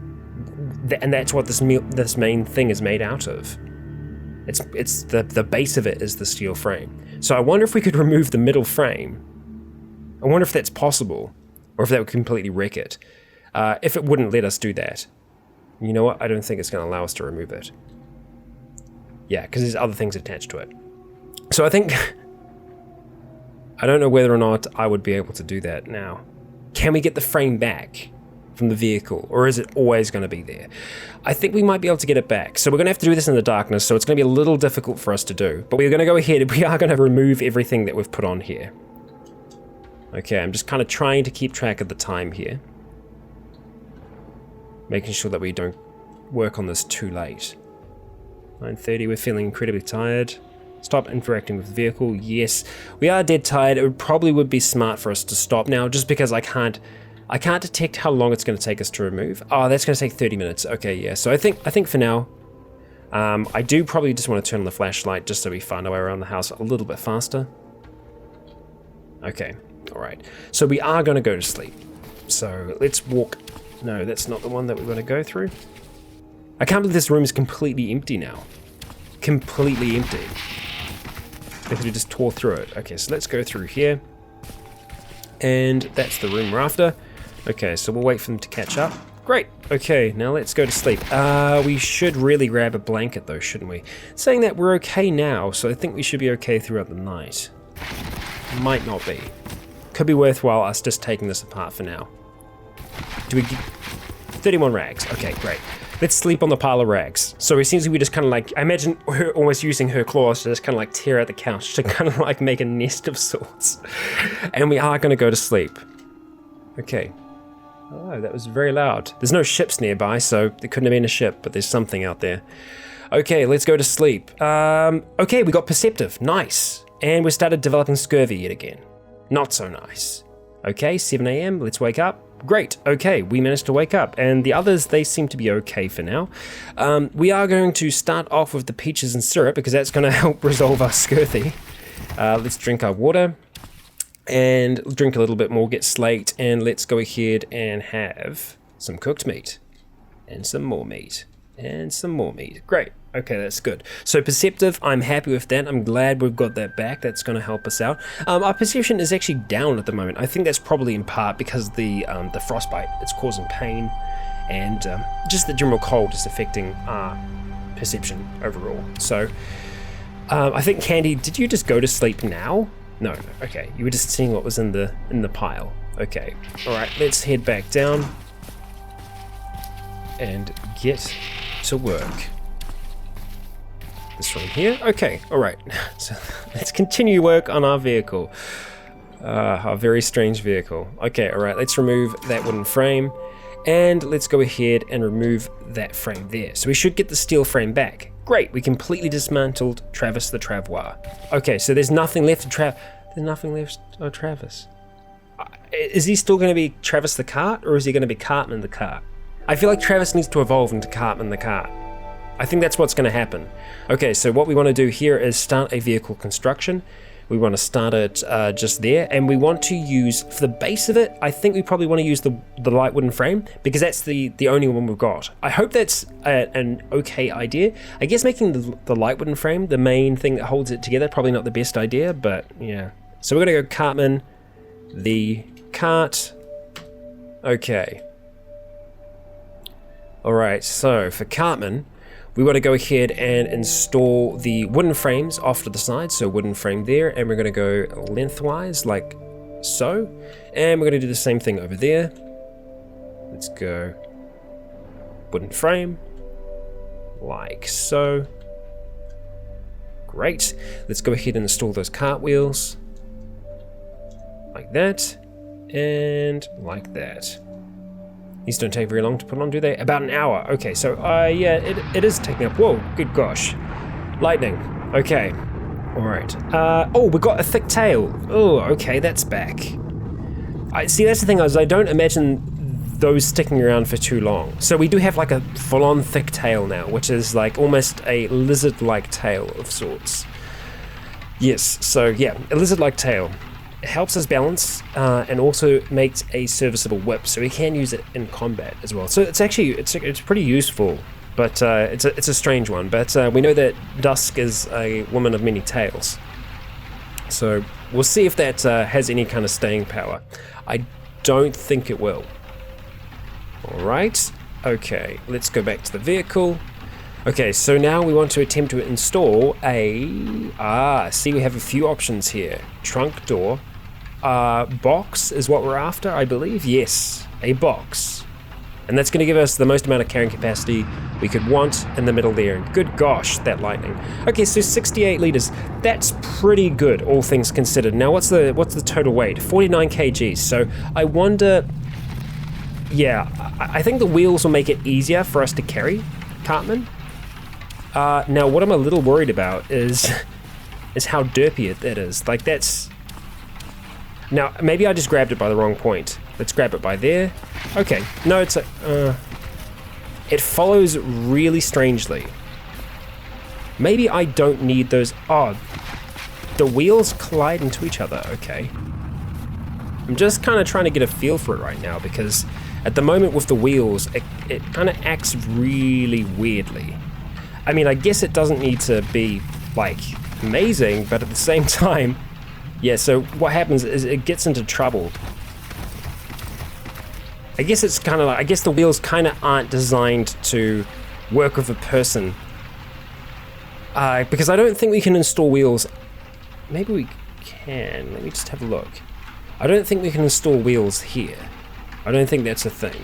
and that's what this main thing is made out of. It's the base of it is the steel frame. So I wonder if we could remove the middle frame. I wonder if that's possible, or if that would completely wreck it. If it wouldn't let us do that. You know what? I don't think it's going to allow us to remove it. Yeah, because there's other things attached to it. So I think... I don't know whether or not I would be able to do that now. Can we get the frame back from the vehicle, or is it always going to be there? I think we might be able to get it back. So we're going to have to do this in the darkness, so it's going to be a little difficult for us to do. But we're going to go ahead and we are going to remove everything that we've put on here. Okay, I'm just kind of trying to keep track of the time here. Making sure that we don't work on this too late. 9:30, we're feeling incredibly tired. Stop interacting with the vehicle. Yes, we are dead tired. It probably would be smart for us to stop now, just because I can't detect how long it's going to take us to remove. Oh, that's going to take 30 minutes. Okay, yeah. So I think for now, I do probably just want to turn on the flashlight just so we find our way around the house a little bit faster. Okay, all right. So we are going to go to sleep. So let's walk. No, that's not the one that we want to go through. I can't believe this room is completely empty now. Completely empty. Because we just tore through it. Okay, so let's go through here. And that's the room we're after. Okay, so we'll wait for them to catch up. Great. Okay, now let's go to sleep. We should really grab a blanket though, shouldn't we? Saying that we're okay now, so I think we should be okay throughout the night. Might not be. Could be worthwhile us just taking this apart for now. Do we get 31 rags? Okay, great. Let's sleep on the pile of rags. So essentially we just kind of like, I imagine her almost using her claws to just kind of like tear out the couch to kind of like make a nest of sorts. And we are going to go to sleep. Okay. Oh, that was very loud. There's no ships nearby, so there couldn't have been a ship, but there's something out there. Okay, let's go to sleep. Okay, we got perceptive. Nice. And we started developing scurvy yet again. Not so nice. Okay, 7 a.m. Let's wake up. Great, okay, we managed to wake up, and the others, they seem to be okay for now. We are going to start off with the peaches and syrup, because that's going to help resolve our scurvy. Let's drink our water, and drink a little bit more, get slaked, and let's go ahead and have some cooked meat, and some more meat, and some more meat. Great. Okay, that's good. So perceptive, I'm happy with that. I'm glad we've got that back. That's going to help us out. Our perception is actually down at the moment. I think that's probably in part because the frostbite, it's causing pain, and just the general cold is affecting our perception overall. So I think, Candy, did you just go to sleep now? No. Okay, you were just seeing what was in the pile. Okay. All right, let's head back down and get to work. This one here. Okay, all right. So let's continue work on our vehicle. Our very strange vehicle. Okay, all right. Let's remove that wooden frame, and let's go ahead and remove that frame there. So we should get the steel frame back. Great. We completely dismantled Travis the Travois. Okay, so there's nothing left to There's nothing left of Travis. Is he still going to be Travis the Cart, or is he going to be Cartman the Cart? I feel like Travis needs to evolve into Cartman the Cart. I think that's what's going to happen. Okay, so what we want to do here is start a vehicle construction. We want to start it just there, and we want to use, for the base of it, I think we probably want to use the light wooden frame, because that's the only one we've got. I hope that's an okay idea. I guess making the light wooden frame the main thing that holds it together, probably not the best idea, but yeah. So we're going to go Cartman, the cart. Okay. Alright, so for Cartman, we want to go ahead and install the wooden frames off to the side. So wooden frame there, and we're going to go lengthwise like so. And we're going to do the same thing over there. Let's go wooden frame like so. Great. Let's go ahead and install those cartwheels like that and like that. These don't take very long to put on, do they? About an hour. Okay, so yeah, it is taking up. Whoa, good gosh. Lightning. Okay. All right. Oh, we got a thick tail. Oh, okay, that's back. I see. That's the thing, is I don't imagine those sticking around for too long. So we do have like a full-on thick tail now, which is like almost a lizard-like tail of sorts. Yes. So yeah, a lizard-like tail. It helps us balance and also makes a serviceable whip, so we can use it in combat as well. So it's actually it's pretty useful, but it's a strange one. But we know that Dusk is a woman of many tales, so we'll see if that has any kind of staying power. I don't think it will. All right. Okay. Let's go back to the vehicle. Okay, so now we want to attempt to install a, see, we have a few options here. Trunk door, box is what we're after, I believe. Yes, a box. And that's going to give us the most amount of carrying capacity we could want in the middle there. And good gosh, that lightning. Okay, so 68 liters. That's pretty good, all things considered. Now, what's the total weight? 49 kgs. So I wonder, yeah, I think the wheels will make it easier for us to carry Cartman. Now, what I'm a little worried about is how derpy that is. Like, that's... Now, maybe I just grabbed it by the wrong point. Let's grab it by there. Okay. No, it's a... it follows really strangely. Maybe I don't need those... Oh, the wheels collide into each other. Okay. I'm just kind of trying to get a feel for it right now, because At the moment with the wheels, it kind of acts really weirdly. I mean, I guess it doesn't need to be, like, amazing, but at the same time, yeah, so what happens is it gets into trouble. I guess it's kind of like, I guess the wheels kind of aren't designed to work with a person. Because I don't think we can install wheels. Maybe we can. Let me just have a look. I don't think we can install wheels here. I don't think that's a thing.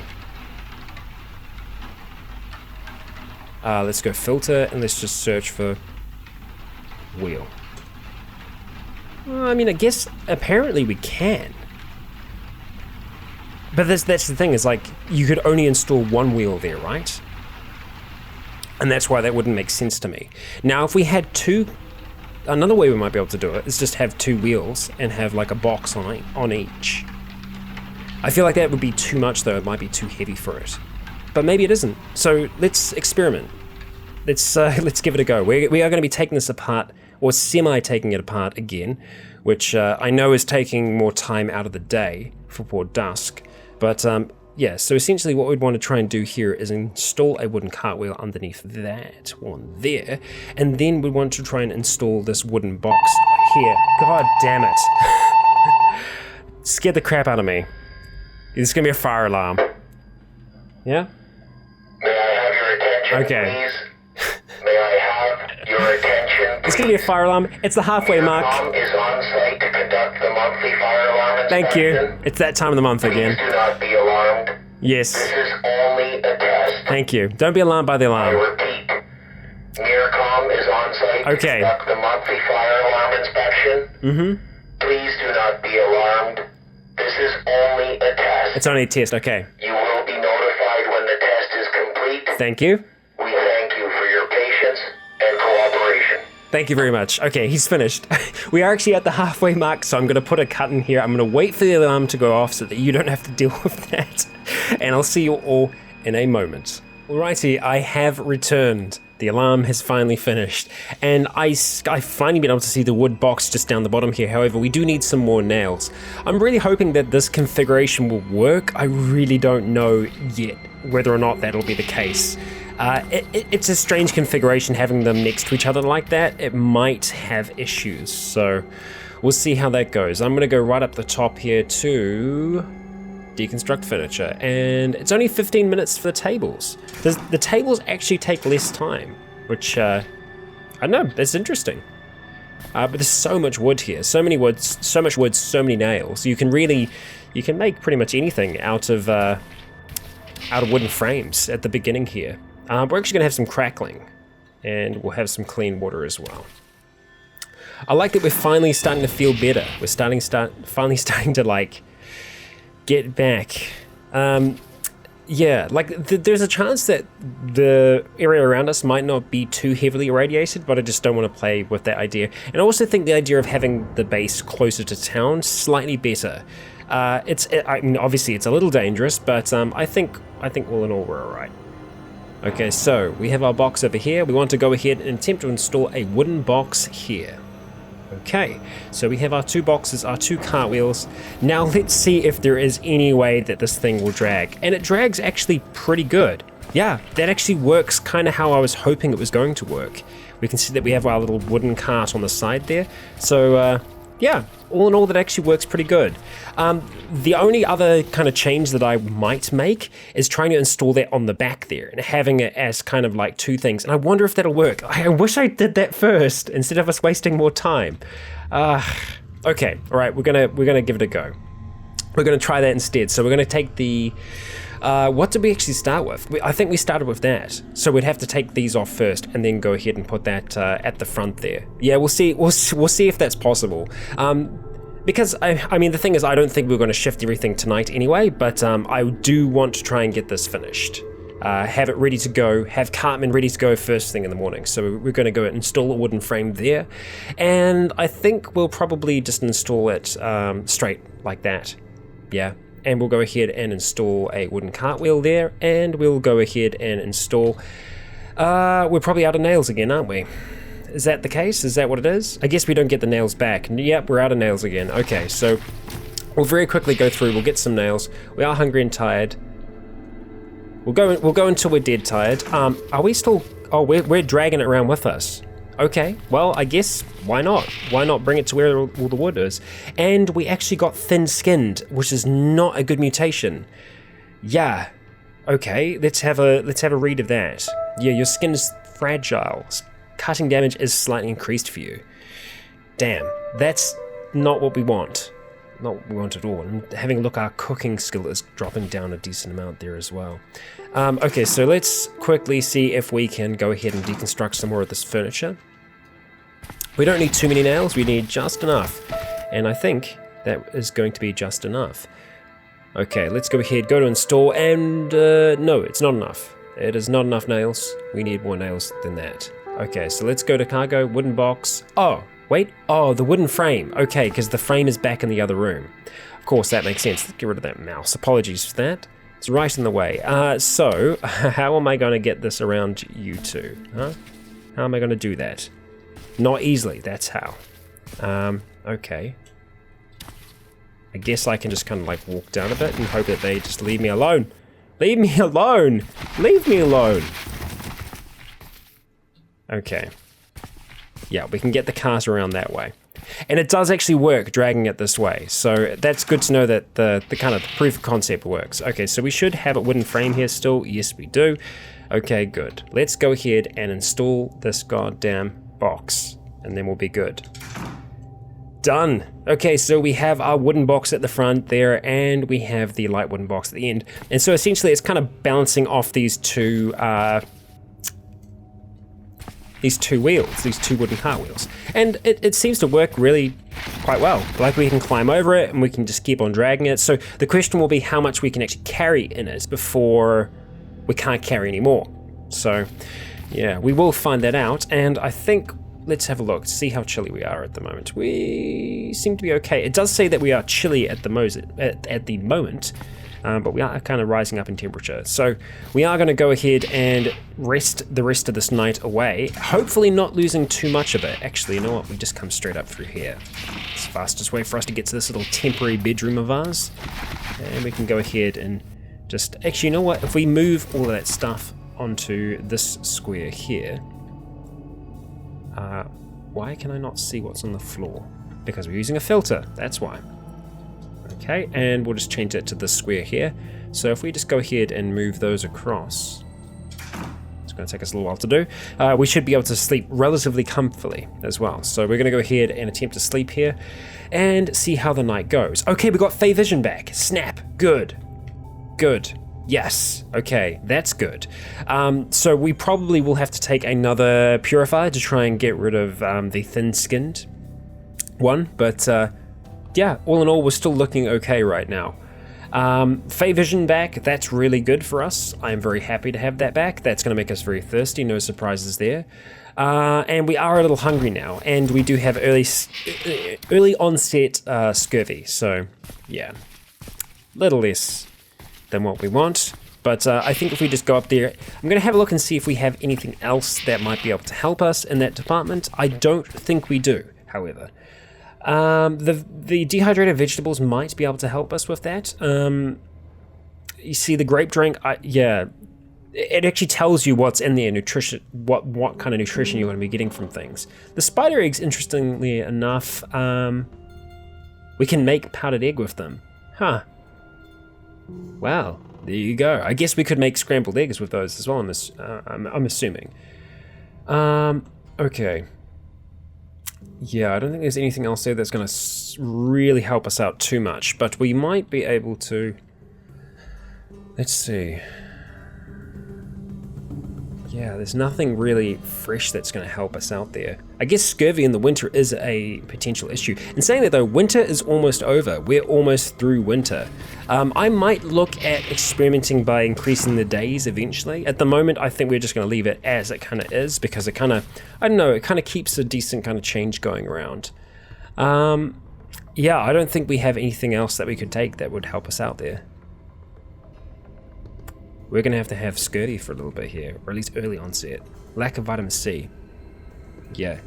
Let's go filter and let's just search for wheel. Well, I mean, I guess apparently we can. But that's the thing, is like, you could only install one wheel there, right? And that's why that wouldn't make sense to me. Now, if we had two, another way we might be able to do it is just have two wheels and have like a box on each. I feel like that would be too much though, it might be too heavy for it. But maybe it isn't. So let's experiment. Let's give it a go. We are going to be taking this apart, or semi-taking it apart again, which I know is taking more time out of the day for poor Dusk. But yeah, so essentially what we'd want to try and do here is install a wooden cartwheel underneath that one there, and then we want to try and install this wooden box here. God damn it. Scared the crap out of me. This is going to be a fire alarm. Yeah? May I have your attention, okay. please? May I have your attention, please? It's going to be a fire alarm. It's the halfway mark. Mom is on site to conduct the monthly fire alarm inspection. Thank you. It's that time of the month again. Please do not be alarmed. Yes. This is only a test. Thank you. Don't be alarmed by the I alarm. repeat, Miracom is on site to conduct the monthly fire alarm inspection. Mm-hmm. Please do not be alarmed. This is only a test. It's only a test, okay. You will be notified when the test is complete. Thank you. We thank you for your patience and cooperation. Thank you very much. Okay, he's finished. We are actually at the halfway mark, so I'm going to put a cut in here. I'm going to wait for the alarm to go off so that you don't have to deal with that. And I'll see you all in a moment. Alrighty, I have returned. The alarm has finally finished, and I've finally been able to see the wood box just down the bottom here. However, we do need some more nails. I'm really hoping that this configuration will work. I really don't know yet whether or not that'll be the case. It's a strange configuration having them next to each other like that. It might have issues, so we'll see how that goes. I'm going to go right up the top here to deconstruct furniture, and it's only 15 minutes for the tables. The tables actually take less time, which I don't know, that's interesting. But there's so much wood here, so many woods, so much wood, so many nails. You can make pretty much anything out of wooden frames at the beginning here. We're actually gonna have some crackling, and we'll have some clean water as well. I like that we're finally starting to feel better. We're finally starting to like get back. Yeah, like there's a chance that the area around us might not be too heavily irradiated, but I just don't want to play with that idea. And I also think the idea of having the base closer to town slightly better. I mean, obviously it's a little dangerous, but I think all in all we're all right. Okay, so we have our box over here. We want to go ahead and attempt to install a wooden box here. Okay, so we have our two boxes, our two cartwheels. Now let's see if there is any way that this thing will drag. And it drags actually pretty good. Yeah, that actually works kind of how I was hoping it was going to work. We can see that we have our little wooden cart on the side there. So yeah, all in all that actually works pretty good. The only other kind of change that I might make is trying to install that on the back there and having it as kind of like two things. And I wonder if that'll work. I wish I did that first instead of us wasting more time. Okay, all right, we're gonna give it a go. We're gonna try that instead. So we're gonna take the, what did we actually start with? I think we started with that. So we'd have to take these off first and then go ahead and put that at the front there. Yeah, we'll see if that's possible. Because, I mean, the thing is, I don't think we're going to shift everything tonight anyway, but I do want to try and get this finished. Have it ready to go, have Cartman ready to go first thing in the morning. So we're going to go and install a wooden frame there, and I think we'll probably just install it straight like that. Yeah, and we'll go ahead and install a wooden cartwheel there, and we'll go ahead and install... we're probably out of nails again, aren't we? Is that the case? Is that what it is? I guess we don't get the nails back. Yep, we're out of nails again. Okay, so we'll very quickly go through. We'll get some nails. We are hungry and tired. We'll go until we're dead tired. Are we still... Oh, we're dragging it around with us. Okay, well, I guess, why not? Why not bring it to where all the wood is? And we actually got thin-skinned, which is not a good mutation. Yeah. Okay, let's have a read of that. Yeah, your skin is fragile. Cutting damage is slightly increased for you. Damn, that's not what we want. Not what we want at all. And having a look, our cooking skill is dropping down a decent amount there as well. Okay, so let's quickly see if we can go ahead and deconstruct some more of this furniture. We don't need too many nails, we need just enough. And I think that is going to be just enough. Okay, let's go ahead, go to install, and no, it's not enough. It is not enough nails. We need more nails than that. Okay, so let's go to cargo, wooden box. Oh, wait, oh, the wooden frame. Okay, because the frame is back in the other room. Of course, that makes sense. Let's get rid of that mouse. Apologies for that. It's right in the way. So, how am I going to get this around you two? Huh? How am I going to do that? Not easily, that's how. Okay. I guess I can just kind of like walk down a bit and hope that they just leave me alone. Leave me alone! Leave me alone! Okay. Yeah, we can get the cars around that way. And it does actually work, dragging it this way. So that's good to know that the kind of proof of concept works. Okay, so we should have a wooden frame here still. Yes, we do. Okay, good. Let's go ahead and install this goddamn box, and then we'll be good. Done. Okay, so we have our wooden box at the front there, and we have the light wooden box at the end. And so essentially it's kind of balancing off these two wheels, these two wooden car wheels. And it seems to work really quite well. Like, we can climb over it and we can just keep on dragging it. So the question will be how much we can actually carry in it before we can't carry anymore. So yeah, we will find that out. And I think, let's have a look to see how chilly we are at the moment. We seem to be okay. It does say that we are chilly at the moment, but we are kind of rising up in temperature. So we are going to go ahead and rest the rest of this night away, hopefully not losing too much of it. Actually, you know what? We just come straight up through here. It's the fastest way for us to get to this little temporary bedroom of ours. And we can go ahead and just... Actually, you know what? If we move all of that stuff onto this square here... why can I not see what's on the floor? Because we're using a filter, that's why. Okay, and we'll just change it to this square here. So if we just go ahead and move those across, it's going to take us a little while to do, we should be able to sleep relatively comfortably as well. So we're going to go ahead and attempt to sleep here and see how the night goes. Okay, we got Fey Vision back. Snap, good, good. Yes, okay, that's good. So we probably will have to take another purifier to try and get rid of the thin-skinned one, but yeah, all in all, we're still looking okay right now. Fey Vision back, that's really good for us. I'm very happy to have that back. That's going to make us very thirsty, no surprises there. And we are a little hungry now, and we do have early onset scurvy, so yeah, little less than what we want. But I think if we just go up there, I'm going to have a look and see if we have anything else that might be able to help us in that department. I don't think we do, however. The dehydrated vegetables might be able to help us with that. You see, the grape drink, yeah, it actually tells you what's in there, nutrition, what kind of nutrition you're going to be getting from things. The spider eggs, interestingly enough, we can make powdered egg with them. Huh. Wow, there you go. I guess we could make scrambled eggs with those as well, I'm assuming. Okay. Yeah, I don't think there's anything else there that's going to really help us out too much, but we might be able to... Let's see. Yeah, there's nothing really fresh that's going to help us out there. I guess scurvy in the winter is a potential issue. And saying that though, winter is almost over. We're almost through winter. I might look at experimenting by increasing the days eventually. At the moment, I think we're just going to leave it as it kind of is, because it kind of, I don't know, it kind of keeps a decent kind of change going around. Yeah, I don't think we have anything else that we could take that would help us out there. We're going to have scurvy for a little bit here, or at least early onset. Lack of vitamin C. Yeah.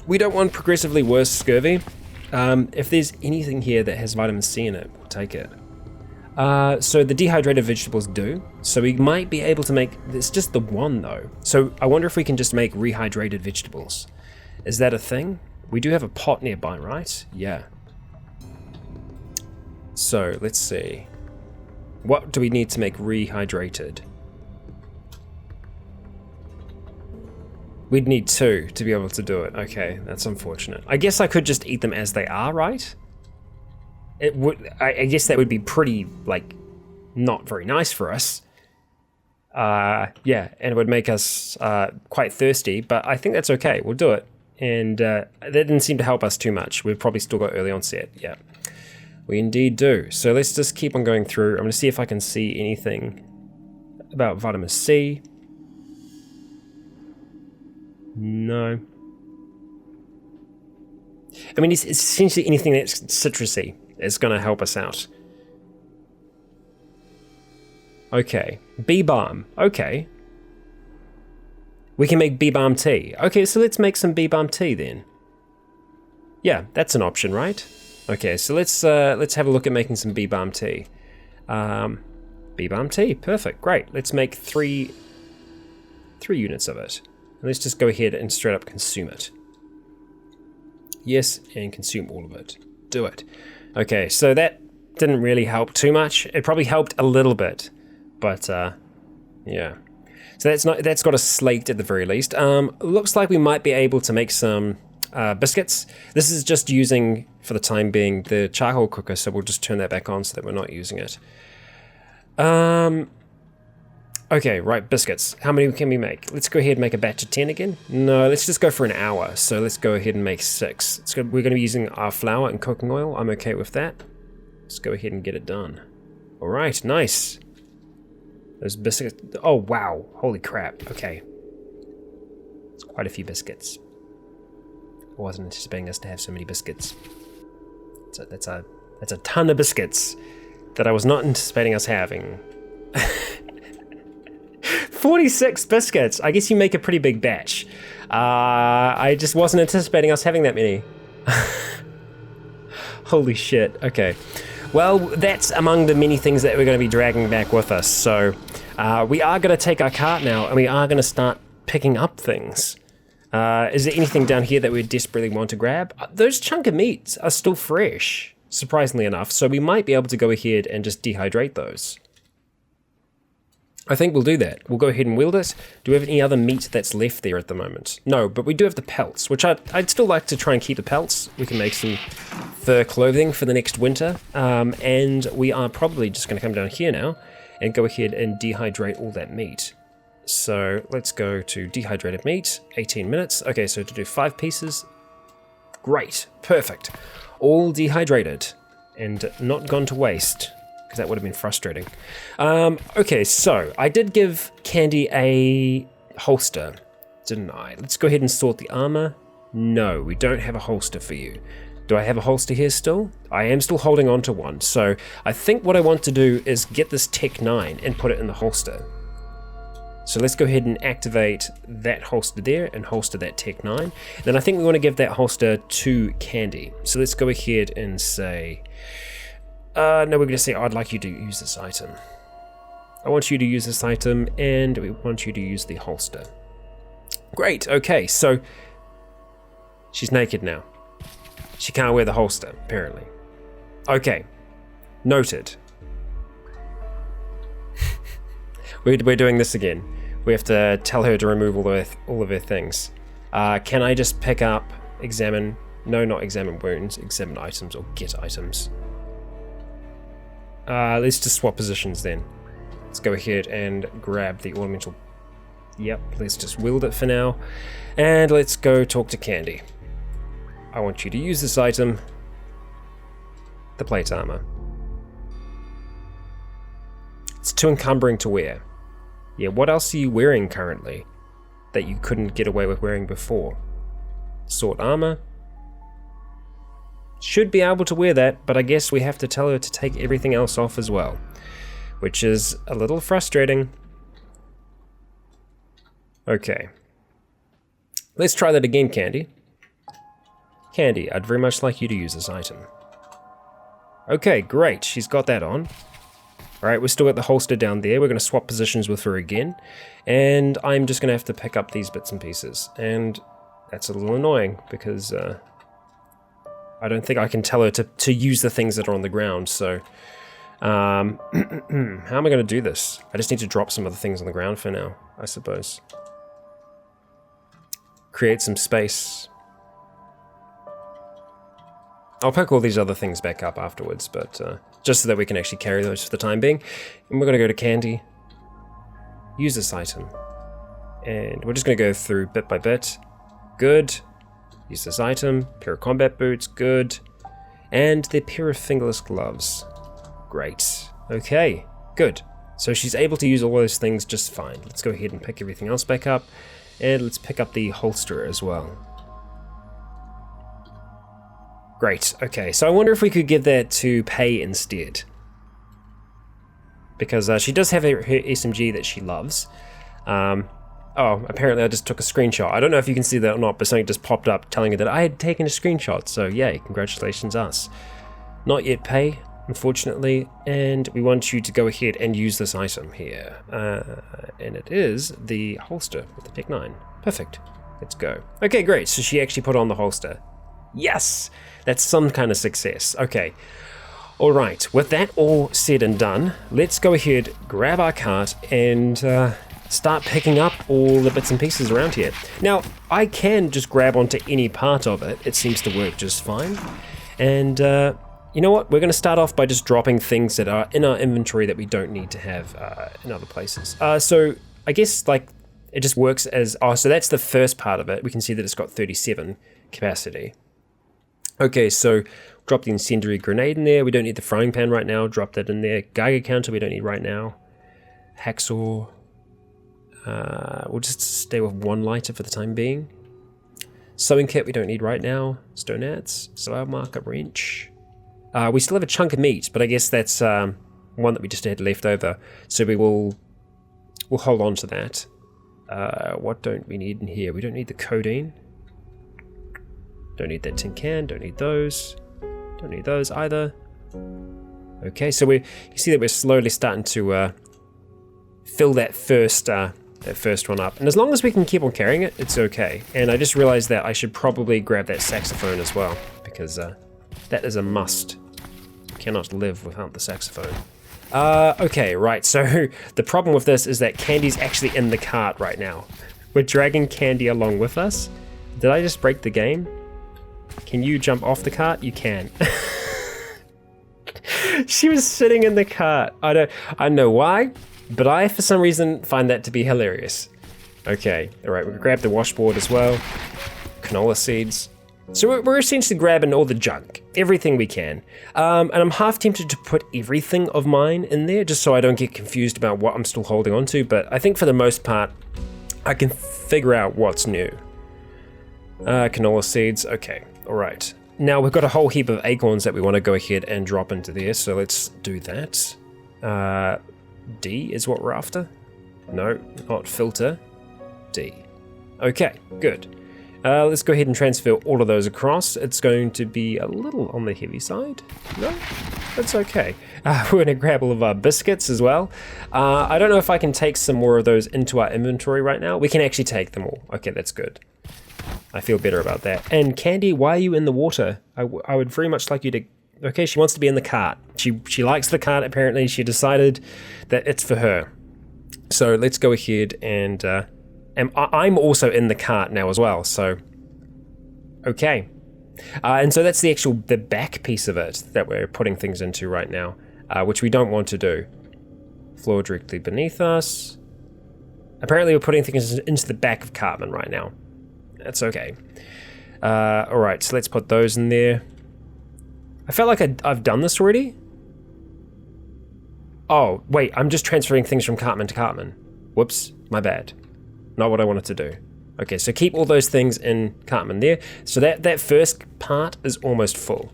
We don't want progressively worse scurvy. If there's anything here that has vitamin C in it, we'll take it. So the dehydrated vegetables do. So we might be able to make, it's just the one though. So I wonder if we can just make rehydrated vegetables. Is that a thing? We do have a pot nearby, right? Yeah. So let's see. What do we need to make rehydrated? We'd need 2 to be able to do it. Okay, that's unfortunate. I guess I could just eat them as they are, right? It would. I guess that would be pretty, like, not very nice for us. Yeah, and it would make us quite thirsty, but I think that's okay. We'll do it. And that didn't seem to help us too much. We've probably still got early onset. Yeah, we indeed do. So let's just keep on going through. I'm going to see if I can see anything about vitamin C. No. I mean, it's essentially anything that's citrusy is going to help us out. Okay. Bee balm. Okay. We can make bee balm tea. Okay, so let's make some bee balm tea then. Yeah, that's an option, right? Okay, so let's have a look at making some bee balm tea. Bee balm tea, perfect, great. Let's make three units of it. And let's just go ahead and straight up consume it. Yes, and consume all of it. Do it. Okay, so that didn't really help too much. It probably helped a little bit, but yeah. So that's got a slate at the very least. Looks like we might be able to make some biscuits. This is just using, for the time being, the charcoal cooker, so we'll just turn that back on so that we're not using it. Okay, right, biscuits. How many can we make? Let's go ahead and make a batch of 10 again. No, let's just go for an hour. So let's go ahead and make 6. We're going to be using our flour and cooking oil. I'm okay with that. Let's go ahead and get it done. All right, nice. Those biscuits. Oh, wow. Holy crap. Okay. It's quite a few biscuits. I wasn't anticipating us to have so many biscuits. That's a ton of biscuits that I was not anticipating us having. 46 biscuits. I guess you make a pretty big batch. I just wasn't anticipating us having that many. Holy shit. Okay. Well, that's among the many things that we're going to be dragging back with us. So we are going to take our cart now and we are going to start picking up things. Is there anything down here that we desperately want to grab? Those chunk of meats are still fresh, surprisingly enough. So we might be able to go ahead and just dehydrate those. I think we'll do that. We'll go ahead and wield it. Do we have any other meat that's left there at the moment? No, but we do have the pelts, which I'd still like to try and keep the pelts. We can make some fur clothing for the next winter. And we are probably just going to come down here now and go ahead and dehydrate all that meat. So let's go to dehydrated meat, 18 minutes. Okay, so to do 5 pieces. Great, perfect. All dehydrated and not gone to waste. That would have been frustrating. Okay, so I did give Candy a holster, didn't I? Let's go ahead and sort the armor. No, we don't have a holster for you. Do I have a holster here still? I am still holding on to one. So I think what I want to do is get this Tech 9 and put it in the holster. So let's go ahead and activate that holster there and holster that Tech 9. Then I think we want to give that holster to Candy. So let's go ahead and say... no, we're going to say, I'd like you to use this item. I want you to use this item, and we want you to use the holster. Great, okay, so she's naked now. She can't wear the holster, apparently. Okay, noted. We're doing this again. We have to tell her to remove all of her things. Can I just pick up, examine, no, not examine wounds, examine items or get items? Let's just swap positions then. Let's go ahead and grab the ornamental. Yep, let's just wield it for now. And let's go talk to Candy. I want you to use this item. The plate armor. It's too encumbering to wear. Yeah, what else are you wearing currently that you couldn't get away with wearing before? Sword armor. Should be able to wear that, but I guess we have to tell her to take everything else off as well, which is a little frustrating. Okay. Let's try that again, Candy. Candy, I'd very much like you to use this item. Okay, great. She's got that on. Alright, we're still at the holster down there. We're going to swap positions with her again. And I'm just going to have to pick up these bits and pieces. And that's a little annoying because I don't think I can tell her to use the things that are on the ground. So how am I going to do this? I just need to drop some of the things on the ground for now, I suppose. Create some space. I'll pick all these other things back up afterwards, but just so that we can actually carry those for the time being. And we're going to go to Candy. Use this item. And we're just going to go through bit by bit. Good. Use this item. Pair of combat boots. Good. And the pair of fingerless gloves. Great. Okay. Good. So she's able to use all those things just fine. Let's go ahead and pick everything else back up. And let's pick up the holster as well. Great, okay, so I wonder if we could give that to Pei instead. Because she does have her SMG that she loves. Oh, apparently I just took a screenshot. I don't know if you can see that or not, but something just popped up telling me that I had taken a screenshot. So yay, congratulations us. Not yet Pei, unfortunately, and we want you to go ahead and use this item here. And it is the holster with the Tech 9. Perfect, let's go. Okay, great, so she actually put on the holster. Yes, that's some kind of success. Okay, all right, with that all said and done, let's go ahead, grab our cart, and start picking up all the bits and pieces around here. Now, I can just grab onto any part of it. It seems to work just fine. And you know what? We're going to start off by just dropping things that are in our inventory that we don't need to have in other places. So I guess like it just works as, so that's the first part of it. We can see that it's got 37 capacity. Okay, so drop the incendiary grenade in there. We don't need the frying pan right now. Drop that in there. Geiger counter we don't need right now. Hacksaw. We'll just stay with one lighter for the time being. Sewing kit we don't need right now. Stone adze. Solar marker wrench. We still have a chunk of meat, but I guess that's one that we just had left over. So we'll hold on to that. What don't we need in here? We don't need the codeine. Don't need that tin can, don't need those. Don't need those either. Okay, so you see that we're slowly starting to fill that first one up. And as long as we can keep on carrying it, it's okay. And I just realized that I should probably grab that saxophone as well, because that is a must. Cannot live without the saxophone. Okay, right, so the problem with this is that Candy's actually in the cart right now. We're dragging Candy along with us. Did I just break the game? Can you jump off the cart? You can. She was sitting in the cart. I don't know why, but I, for some reason, find that to be hilarious. Okay, all right, we'll grab the washboard as well. Canola seeds. So we're essentially grabbing all the junk, everything we can. And I'm half tempted to put everything of mine in there, just so I don't get confused about what I'm still holding on to, but I think for the most part, I can figure out what's new. Canola seeds, okay. All right, now we've got a whole heap of acorns that we want to go ahead and drop into there, so let's do that. D is what we're after? No, not filter, D. Okay, good. Let's go ahead and transfer all of those across. It's going to be a little on the heavy side. No, that's okay. We're going to grab all of our biscuits as well. I don't know if I can take some more of those into our inventory right now. We can actually take them all. Okay, that's good. I feel better about that. And Candy, why are you in the water? I would very much like you to... Okay, she wants to be in the cart. She likes the cart, apparently. She decided that it's for her. So let's go ahead and I'm also in the cart now as well, so... Okay. And so that's the back piece of it that we're putting things into right now, which we don't want to do. Floor directly beneath us. Apparently we're putting things into the back of Cartman right now. That's okay. Alright, so let's put those in there. I felt like I've done this already. Oh, wait, I'm just transferring things from Cartman to Cartman. Whoops, my bad. Not what I wanted to do. Okay, so keep all those things in Cartman there. So that first part is almost full.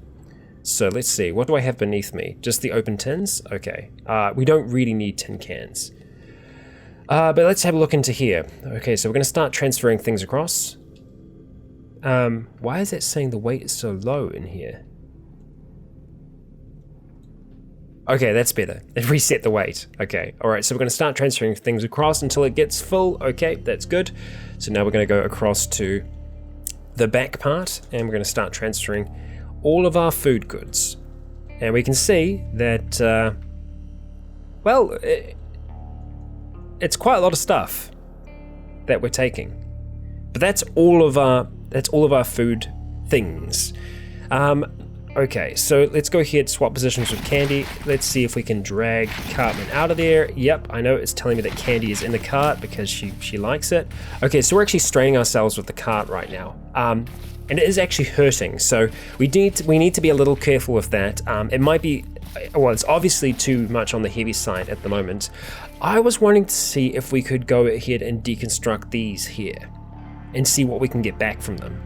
So let's see, what do I have beneath me? Just the open tins? Okay, we don't really need tin cans. But let's have a look into here. Okay, so we're gonna start transferring things across. Why is that saying the weight is so low in here? Okay, that's better. It reset the weight. Okay, all right, so we're going to start transferring things across until it gets full. Okay, that's good. So now we're going to go across to the back part, and we're going to start transferring all of our food goods. And we can see that, well, it's quite a lot of stuff that we're taking. But that's all of our food things. Okay, so let's go ahead, swap positions with Candy. Let's see if we can drag Cartman out of there. Yep, I know it's telling me that Candy is in the cart because she likes it. Okay, so we're actually straining ourselves with the cart right now. And it is actually hurting, so we need to be a little careful with that. It might be, well, it's obviously too much on the heavy side at the moment. I was wanting to see if we could go ahead and deconstruct these here and see what we can get back from them.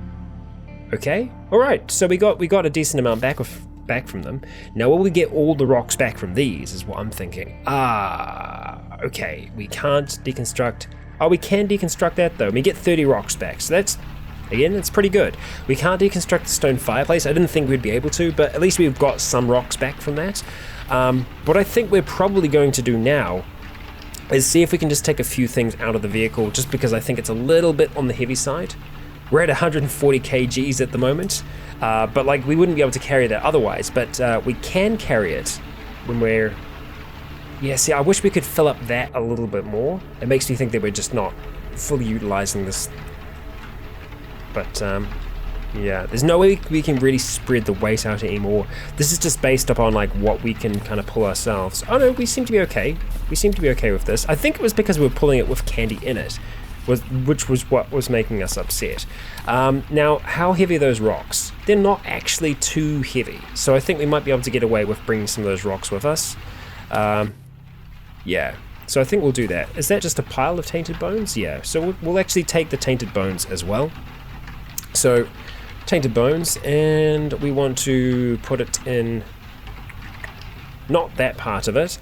Okay, all right, so we got a decent amount back from them. Now will we get all the rocks back from these is what I'm thinking. Okay, we can't deconstruct. Oh, we can deconstruct that though. We get 30 rocks back, so that's pretty good. We can't deconstruct the stone fireplace. I didn't think we'd be able to, but at least we've got some rocks back from that. What I think we're probably going to do now is see if we can just take a few things out of the vehicle, just because I think it's a little bit on the heavy side. We're at 140 kgs at the moment, but like we wouldn't be able to carry that otherwise, but we can carry it when we're... Yeah, see, I wish we could fill up that a little bit more. It makes me think that we're just not fully utilizing this. But yeah, there's no way we can really spread the weight out anymore. This is just based upon like what we can kind of pull ourselves. Oh no, we seem to be okay. We seem to be okay with this. I think it was because we were pulling it with Candy in it, which was what was making us upset. Now, how heavy are those rocks? They're not actually too heavy, so I think we might be able to get away with bringing some of those rocks with us. Yeah, so I think we'll do that. Is that just a pile of tainted bones? Yeah, so we'll actually take the tainted bones as well. So, tainted bones, and we want to put it in not that part of it.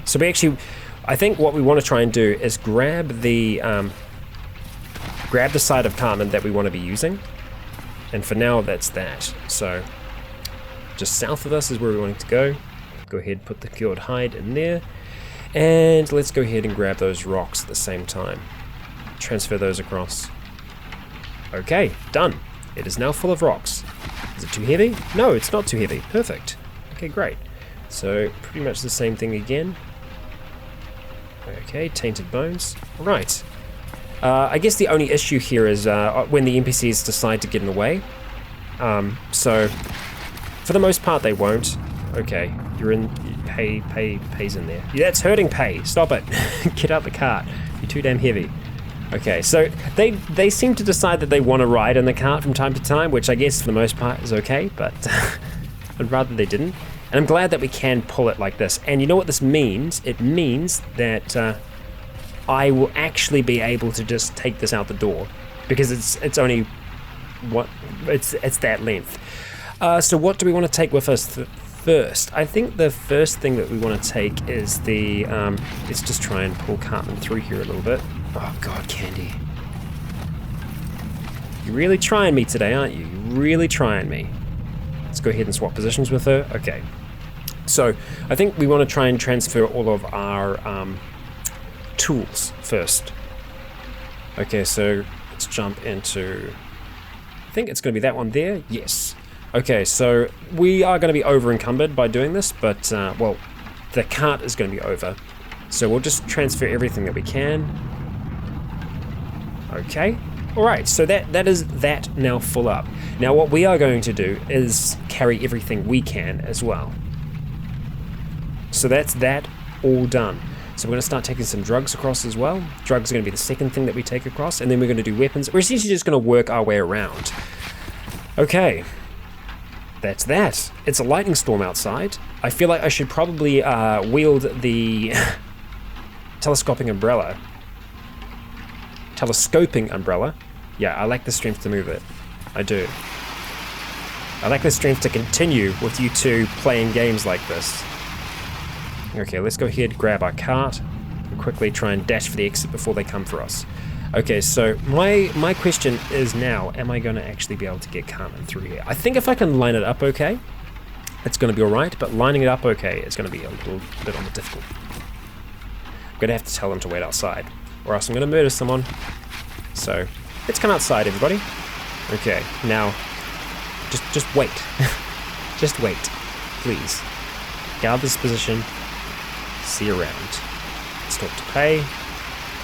So we actually, I think what we want to try and do is grab the side of Cartman that we want to be using, and for now that's that. So just south of us is where we want it to go. Go ahead, put the cured hide in there, and let's go ahead and grab those rocks at the same time. Transfer those across. Okay, done. It is now full of rocks. Is it too heavy? No, it's not too heavy. Perfect. Okay, great. So pretty much the same thing again. Okay, tainted bones. Right. I guess the only issue here is when the NPCs decide to get in the way. So for the most part they won't. Okay, you're in. Pay's in there. Yeah, that's hurting Pay. Stop it. Get out the cart. You're too damn heavy. Okay, so they seem to decide that they want to ride in the cart from time to time, which I guess for the most part is okay, but I'd rather they didn't. And I'm glad that we can pull it like this. And you know what this means? It means that I will actually be able to just take this out the door, because it's only it's that length. So what do we want to take with us first? I think the first thing that we want to take is the let's just try and pull Cartman through here a little bit. Oh god, Candy, you're really trying me today, aren't you? You're really trying me. Let's go ahead and swap positions with her. Okay, so I think we want to try and transfer all of our tools first. Okay, so let's jump into, I think it's going to be that one there. Yes. Okay, so we are going to be over encumbered by doing this, but well, the cart is going to be over, so we'll just transfer everything that we can. Okay, all right, so that is that now full up. Now what we are going to do is carry everything we can as well. So that's that all done. So we're going to start taking some drugs across as well. Drugs are going to be the second thing that we take across, and then we're going to do weapons. We're essentially just going to work our way around. Okay, that's that. It's a lightning storm outside. I feel like I should probably wield the telescoping umbrella. Telescoping umbrella. Yeah, I like the strength to move it. I do. I like the strength to continue with you two playing games like this. Okay, let's go ahead, grab our cart, and quickly try and dash for the exit before they come for us. Okay, so my question is now, am I going to actually be able to get Cartman through here? I think if I can line it up okay, it's going to be alright, but lining it up okay is going to be a little bit on the difficult. I'm going to have to tell them to wait outside, or else I'm going to murder someone. So, let's come outside, everybody. Okay, now, just wait. Just wait, please. Guard this position. See you around. Let's talk to Pay.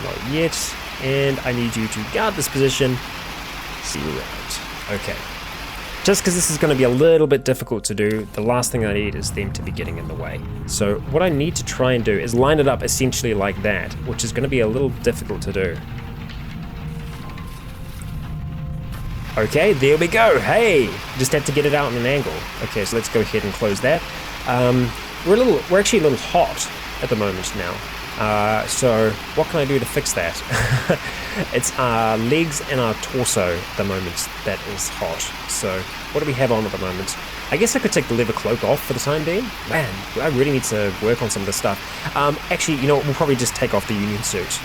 Not yet. And I need you to guard this position. See you around. Okay. Just because this is going to be a little bit difficult to do, the last thing I need is them to be getting in the way. So what I need to try and do is line it up essentially like that, which is going to be a little difficult to do. Okay, there we go. Hey, just had to get it out in an angle. Okay, so let's go ahead and close that. We're actually a little hot at the moment now. So what can I do to fix that? It's our legs and our torso at the moment that is hot. So what do we have on at the moment? I guess I could take the leather cloak off for the time being. Man, I really need to work on some of this stuff. Actually, you know what, we'll probably just take off the union suit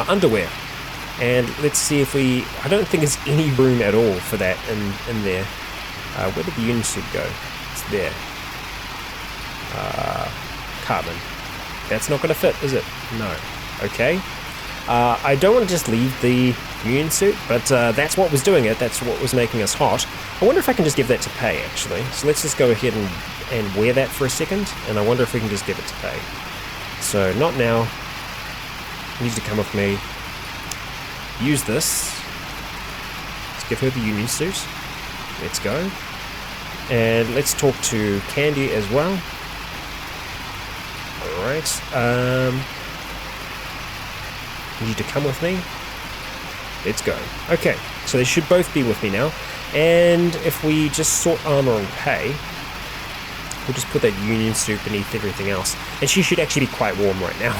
underwear. And let's see if I don't think there's any room at all for that in there. Where did the union suit go? It's there. Cartman. That's not going to fit, is it? No. Okay. I don't want to just leave the union suit, but that's what was doing it. That's what was making us hot. I wonder if I can just give that to Pay, actually. So let's just go ahead and wear that for a second, and I wonder if we can just give it to Pay. So, not now. You need to come with me. Use this. Let's give her the union suit. Let's go. And let's talk to Candy as well. Alright. You need to come with me. Let's go. Okay, so they should both be with me now. And if we just sort armor on Pay, we'll just put that union suit beneath everything else. And she should actually be quite warm right now,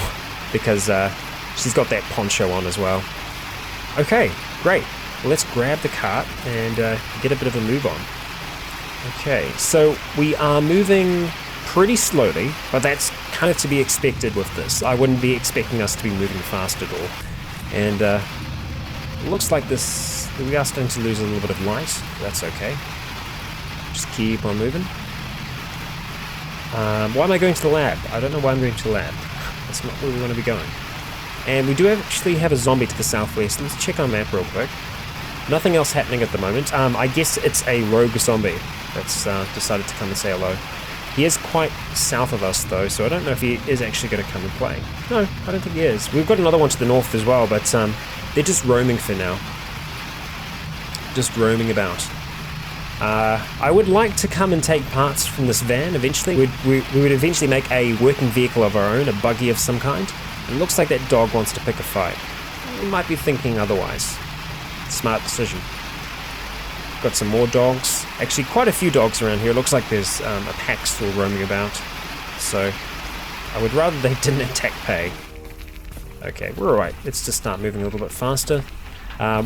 because she's got that poncho on as well. Okay, great. Well, let's grab the cart and get a bit of a move on. Okay, so we are moving pretty slowly, but that's kind of to be expected with this. I wouldn't be expecting us to be moving fast at all. And it looks like we are starting to lose a little bit of light. That's okay. Just keep on moving. Why am I going to the lab? I don't know why I'm going to the lab. That's not where we want to be going. And we do actually have a zombie to the southwest. Let's check our map real quick. Nothing else happening at the moment. I guess it's a rogue zombie that's decided to come and say hello. He is quite south of us though, so I don't know if he is actually going to come and play. No, I don't think he is. We've got another one to the north as well, but they're just roaming for now. Just roaming about. I would like to come and take parts from this van eventually. We would eventually make a working vehicle of our own, a buggy of some kind. It looks like that dog wants to pick a fight. We might be thinking otherwise. Smart decision. Got some more dogs. Actually, quite a few dogs around here. It looks like there's a pack still roaming about. So, I would rather they didn't attack Pay. Okay, we're alright. Let's just start moving a little bit faster.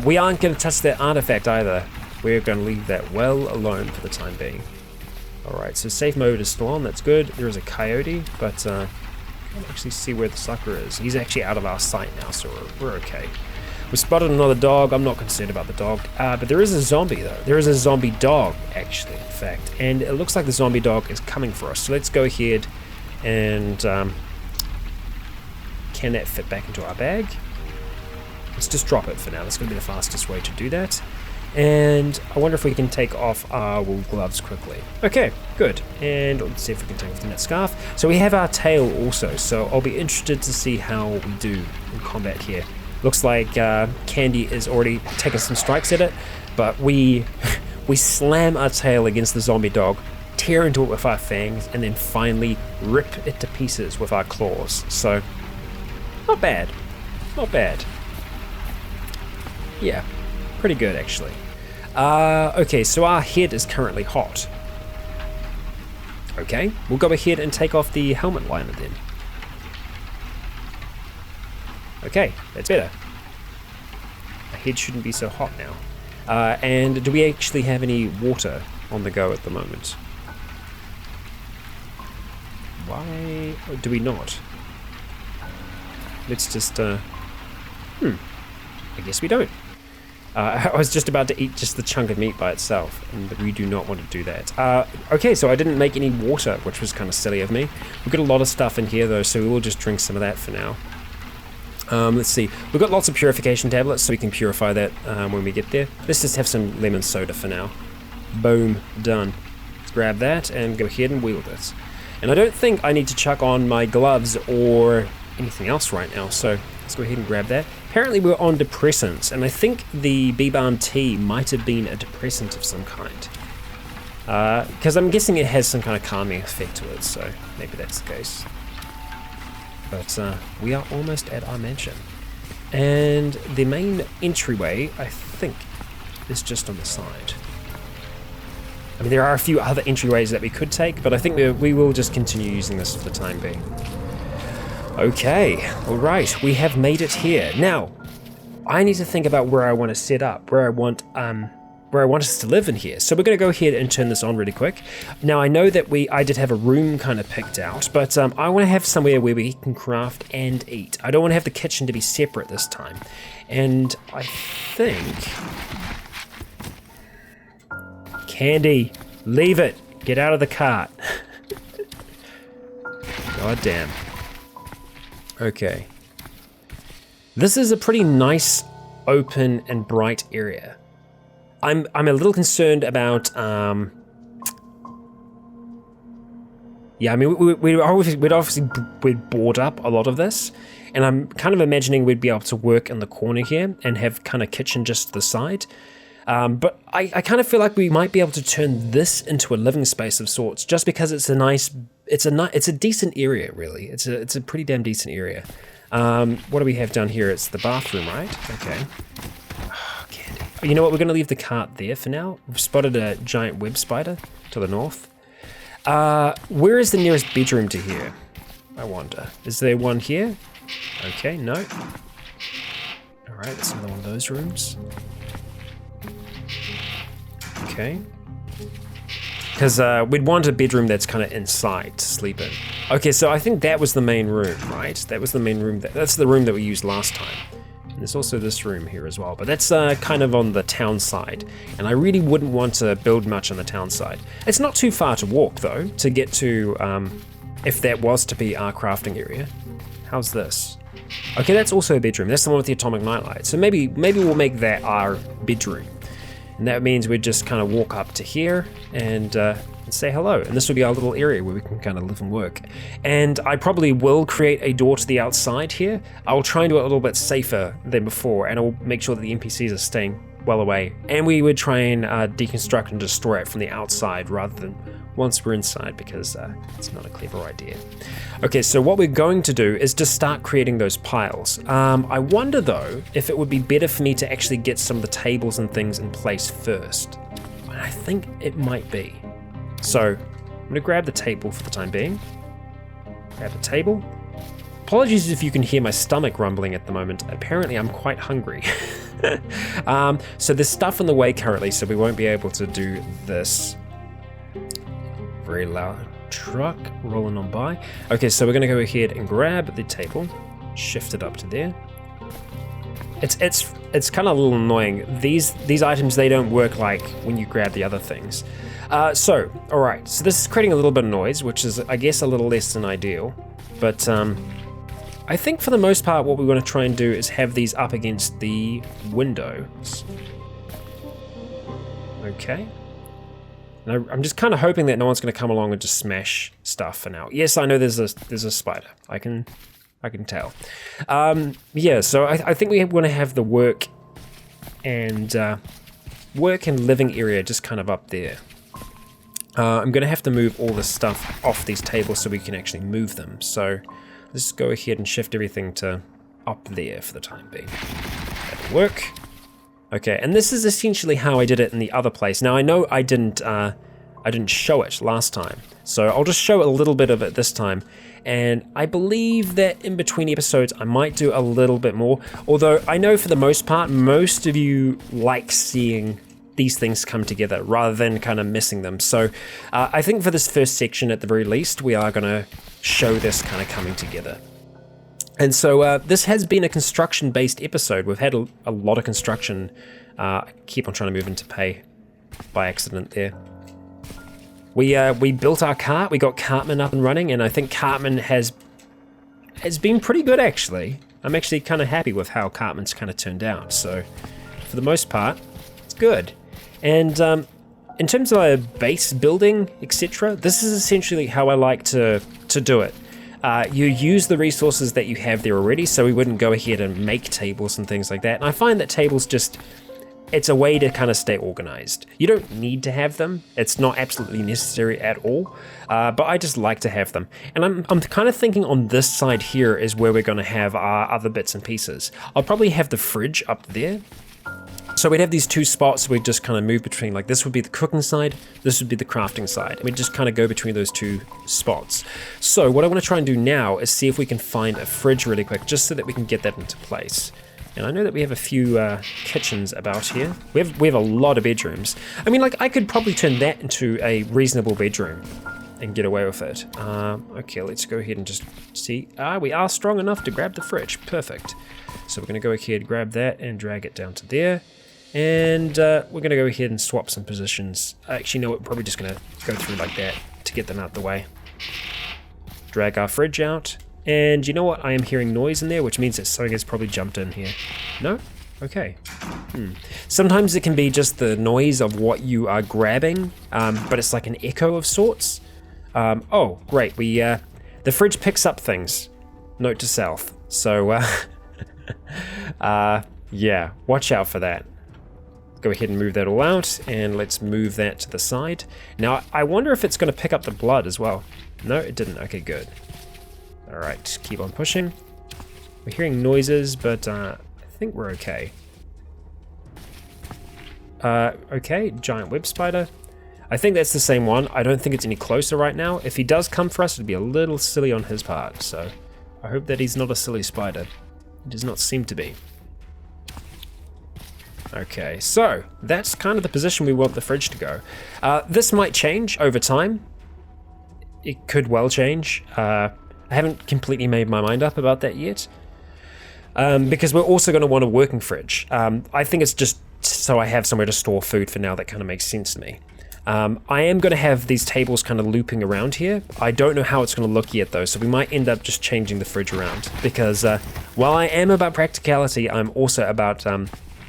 We aren't going to touch that artifact either. We're going to leave that well alone for the time being. Alright, so safe mode is still on. That's good. There is a coyote, but I can't actually see where the sucker is. He's actually out of our sight now, so we're okay. We spotted another dog. I'm not concerned about the dog. But there is a zombie, though. There is a zombie dog, actually, in fact. And it looks like the zombie dog is coming for us. So let's go ahead and... can that fit back into our bag? Let's just drop it for now. That's going to be the fastest way to do that. And I wonder if we can take off our wool gloves quickly. Okay, good. And let's see if we can take off the net scarf. So we have our tail also. So I'll be interested to see how we do in combat here. Looks like Candy is already taking some strikes at it, but we slam our tail against the zombie dog, tear into it with our fangs, and then finally rip it to pieces with our claws. So, not bad. Not bad. Yeah, pretty good actually. Okay, so our head is currently hot. Okay, we'll go ahead and take off the helmet liner then. Okay, that's better. My head shouldn't be so hot now. And do we actually have any water on the go at the moment? Why do we not? Let's just, I guess we don't. I was just about to eat just the chunk of meat by itself, and we do not want to do that. Okay, so I didn't make any water, which was kind of silly of me. We've got a lot of stuff in here though, so we will just drink some of that for now. Let's see, we've got lots of purification tablets, so we can purify that when we get there. Let's just have some lemon soda for now. Boom, done. Let's grab that and go ahead and wield it. And I don't think I need to chuck on my gloves or anything else right now, so let's go ahead and grab that. Apparently we're on depressants, and I think the bee balm tea might have been a depressant of some kind. Because I'm guessing it has some kind of calming effect to it, so maybe that's the case. But we are almost at our mansion. And the main entryway, I think, is just on the side. I mean, there are a few other entryways that we could take, but I think we will just continue using this for the time being. Okay, alright, we have made it here. Now, I need to think about where I want to set up, where I want us to live in here. So we're going to go ahead and turn this on really quick. Now, I know that I did have a room kind of picked out, but I want to have somewhere where we can craft and eat. I don't want to have the kitchen to be separate this time. And I think... Candy, leave it. Get out of the cart. God damn. Okay. This is a pretty nice, open, and bright area. I'm a little concerned about, yeah, I mean, we'd obviously board up a lot of this, and I'm kind of imagining we'd be able to work in the corner here and have kind of kitchen just to the side. But I kind of feel like we might be able to turn this into a living space of sorts, just because it's a decent area, really. It's a pretty damn decent area. What do we have down here? It's the bathroom, right? Okay. Oh, candy. You know what? We're going to leave the cart there for now. We've spotted a giant web spider to the north. Where is the nearest bedroom to here? I wonder. Is there one here? Okay, no. All right, that's another one of those rooms. Okay. Because we'd want a bedroom that's kind of inside to sleep in. Okay, so I think that was the main room, right? That was the main room. That's the room that we used last time. And there's also this room here as well, but that's kind of on the town side. And I really wouldn't want to build much on the town side. It's not too far to walk, though, to get to, if that was to be our crafting area. How's this? Okay, that's also a bedroom. That's the one with the atomic nightlight. So maybe we'll make that our bedroom. And that means we'd just kind of walk up to here and say hello. And this will be our little area where we can kind of live and work. And I probably will create a door to the outside here. I'll try and do it a little bit safer than before, and I'll make sure that the NPCs are staying well away. And we would try and deconstruct and destroy it from the outside rather than once we're inside, because it's not a clever idea. Okay, so what we're going to do is just start creating those piles. I wonder though, if it would be better for me to actually get some of the tables and things in place first. And I think it might be. So I'm gonna grab the table for the time being. Grab the table. Apologies if you can hear my stomach rumbling at the moment. Apparently I'm quite hungry. So there's stuff in the way currently, so we won't be able to do this. Very loud truck rolling on by. Okay, so we're gonna go ahead and grab the table, shift it up to there. It's kind of a little annoying. These items, they don't work like when you grab the other things. All right, so this is creating a little bit of noise, which is, I guess, a little less than ideal. But I think for the most part, what we want to try and do is have these up against the windows. Okay. And I'm just kind of hoping that no one's going to come along and just smash stuff for now. Yes, I know there's a spider. I can tell. Yeah, so I think we want to have the work and living area just kind of up there. I'm going to have to move all this stuff off these tables so we can actually move them. So let's go ahead and shift everything to up there for the time being. That'll work. Okay, and this is essentially how I did it in the other place. Now I know I didn't show it last time, so I'll just show a little bit of it this time. And I believe that in between episodes I might do a little bit more, although I know for the most part most of you like seeing these things come together rather than kind of missing them. So I think for this first section at the very least we are going to show this kind of coming together. And so this has been a construction-based episode. We've had a lot of construction I keep on trying to move into pay by accident there. We built our cart, we got Cartman up and running, and I think Cartman has been pretty good actually. I'm actually kind of happy with how Cartman's kind of turned out, so for the most part, it's good. And in terms of a base building, etc., this is essentially how I like to do it. You use the resources that you have there already, so we wouldn't go ahead and make tables and things like that. And I find that tables just, it's a way to kind of stay organized. You don't need to have them. It's not absolutely necessary at all, but I just like to have them. And I'm kind of thinking on this side here is where we're going to have our other bits and pieces. I'll probably have the fridge up there. So we'd have these two spots we'd just kind of move between, like this would be the cooking side, this would be the crafting side. And we'd just kind of go between those two spots. So what I want to try and do now is see if we can find a fridge really quick, just so that we can get that into place. And I know that we have a few kitchens about here. We have a lot of bedrooms. I mean, like, I could probably turn that into a reasonable bedroom and get away with it. Okay, let's go ahead and just see. We are strong enough to grab the fridge. Perfect. So we're going to go ahead, grab that, and drag it down to there. And we're going to go ahead and swap some positions. Actually, no, we're probably just going to go through like that to get them out the way. Drag our fridge out. And you know what? I am hearing noise in there, which means that something has probably jumped in here. No? Okay. Sometimes it can be just the noise of what you are grabbing, but it's like an echo of sorts. Oh, great. The fridge picks up things. Note to self. So, yeah, watch out for that. Go ahead and move that all out, and let's move that to the side. Now, I wonder if it's going to pick up the blood as well. No, it didn't. Okay, good. All right, keep on pushing. We're hearing noises, but I think we're okay. Okay, giant web spider. I think that's the same one. I don't think it's any closer right now. If he does come for us, it'd be a little silly on his part, so I hope that he's not a silly spider. He does not seem to be. Okay, so that's kind of the position we want the fridge to go. This might change over time. It could well change. I haven't completely made my mind up about that yet, because we're also going to want a working fridge. I think it's just so I have somewhere to store food for now. That kind of makes sense to me. I am going to have these tables kind of looping around here. I don't know how it's going to look yet though, so we might end up just changing the fridge around, because while I am about practicality, I'm also about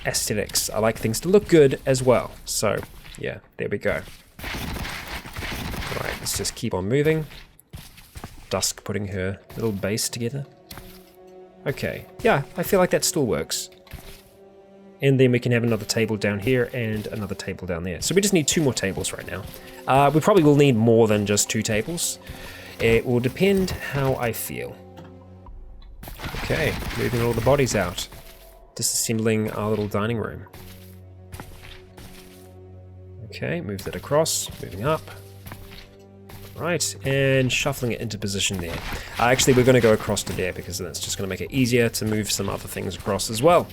aesthetics. I like things to look good as well. So yeah, there we go. All right, let's just keep on moving. Dusk putting her little base together. Okay, yeah, I feel like that still works. And then we can have another table down here and another table down there. So we just need 2 more tables right now. We probably will need more than just 2 tables. It will depend how I feel. Okay, moving all the bodies out. Disassembling our little dining room. Okay, move that across, moving up. Right, and shuffling it into position there. Actually, we're going to go across to there because that's just going to make it easier to move some other things across as well.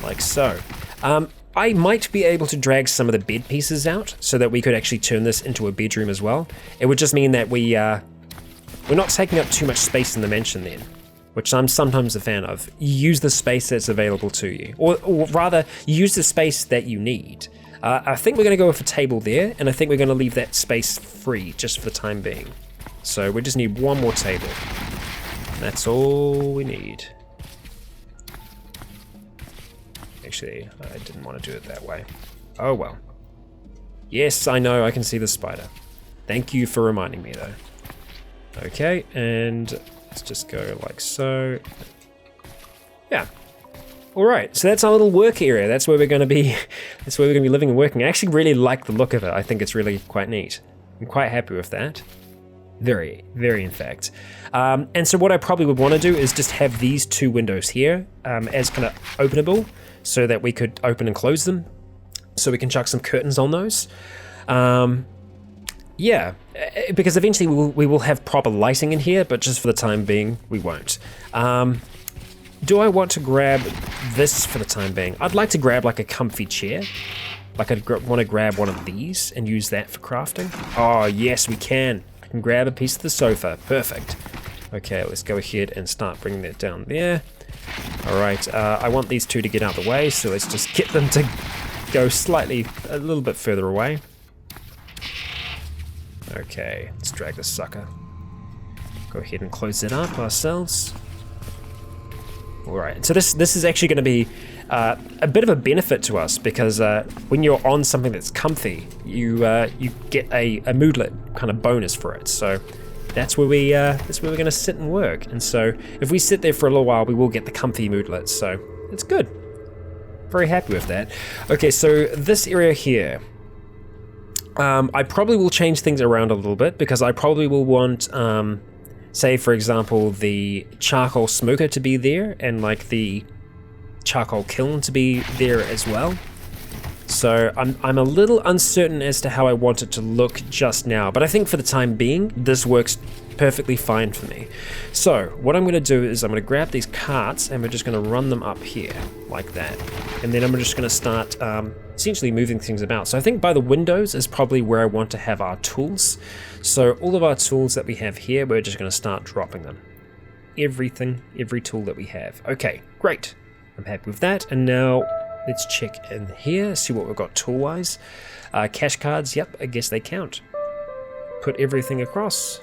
Like so. I might be able to drag some of the bed pieces out so that we could actually turn this into a bedroom as well. It would just mean that we're not taking up too much space in the mansion then, which I'm sometimes a fan of. You use the space that's available to you, or rather, you use the space that you need. I think we're going to go with a table there, and I think we're going to leave that space free just for the time being. So we just need 1 more table. That's all we need. Actually, I didn't want to do it that way. Oh well. Yes, I know, I can see the spider. Thank you for reminding me though. Okay, and let's just go like so. Yeah. All right, so that's our little work area. That's where we're going to be. That's where we're going to be living and working. I actually really like the look of it. I think it's really quite neat. I'm quite happy with that. Very, very in fact. And so what I probably would want to do is just have these 2 windows here as kind of openable, so that we could open and close them. So we can chuck some curtains on those. Yeah, because eventually we will have proper lighting in here, but just for the time being, we won't. Do I want to grab this for the time being? I'd like to grab like a comfy chair. Like I'd want to grab one of these and use that for crafting. Oh yes, we can. I can grab a piece of the sofa. Perfect. Okay, let's go ahead and start bringing that down there. Alright, I want these two to get out of the way, so let's just get them to go a little bit further away. Okay, let's drag this sucker. Go ahead and close it up ourselves. Alright, so this is actually going to be a bit of a benefit to us, because when you're on something that's comfy, you get a moodlet kind of bonus for it. So that's where we're going to sit and work. And so if we sit there for a little while, we will get the comfy moodlets. So it's good. Very happy with that. Okay, so this area here, I probably will change things around a little bit, because I probably will want, say for example, the charcoal smoker to be there, and like the charcoal kiln to be there as well. So I'm a little uncertain as to how I want it to look just now, but I think for the time being, this works perfectly fine for me. So what I'm going to do is I'm going to grab these carts and we're just going to run them up here like that, and then I'm just going to start essentially moving things about. So I think by the windows is probably where I want to have our tools. So all of our tools that we have here, we're just going to start dropping them. Every tool that we have. Okay, great. I'm happy with that. And now let's check in here, see what we've got tool-wise. Cash cards, yep, I guess they count. Put everything across.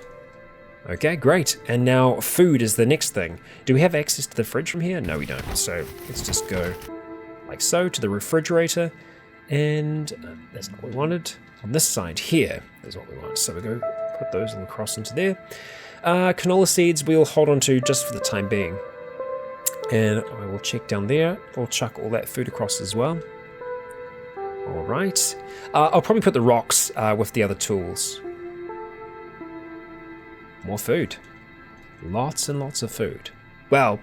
Okay, great. And now food is the next thing. Do we have access to the fridge from here? No, we don't. So let's just go like so to the refrigerator. And that's not what we wanted. On this side here is what we want. So we go put those all across into there. Canola seeds we'll hold on to just for the time being. And I will check down there. I'll chuck all that food across as well. All right. I'll probably put the rocks with the other tools. More food. Lots and lots of food. Well,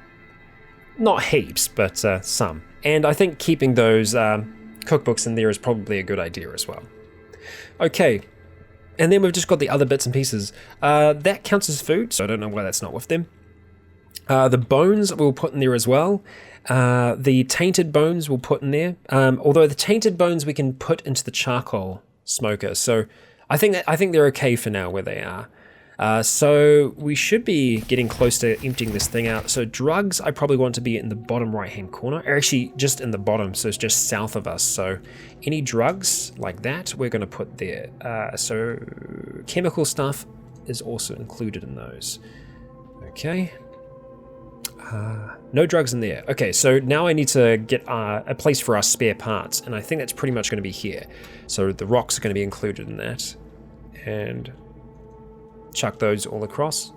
not heaps, but some. And I think keeping those cookbooks in there is probably a good idea as well. Okay. And then we've just got the other bits and pieces. That counts as food, so I don't know why that's not with them. The bones we'll put in there as well. The tainted bones we'll put in there. Although the tainted bones we can put into the charcoal smoker. So I think they're okay for now where they are. So we should be getting close to emptying this thing out. So drugs I probably want to be in the bottom right hand corner. Or actually just in the bottom, so it's just south of us. So any drugs like that we're going to put there. So chemical stuff is also included in those. Okay. No drugs in there. Okay, so now I need to get a place for our spare parts, and I think that's pretty much going to be here. So the rocks are going to be included in that. And chuck those all across.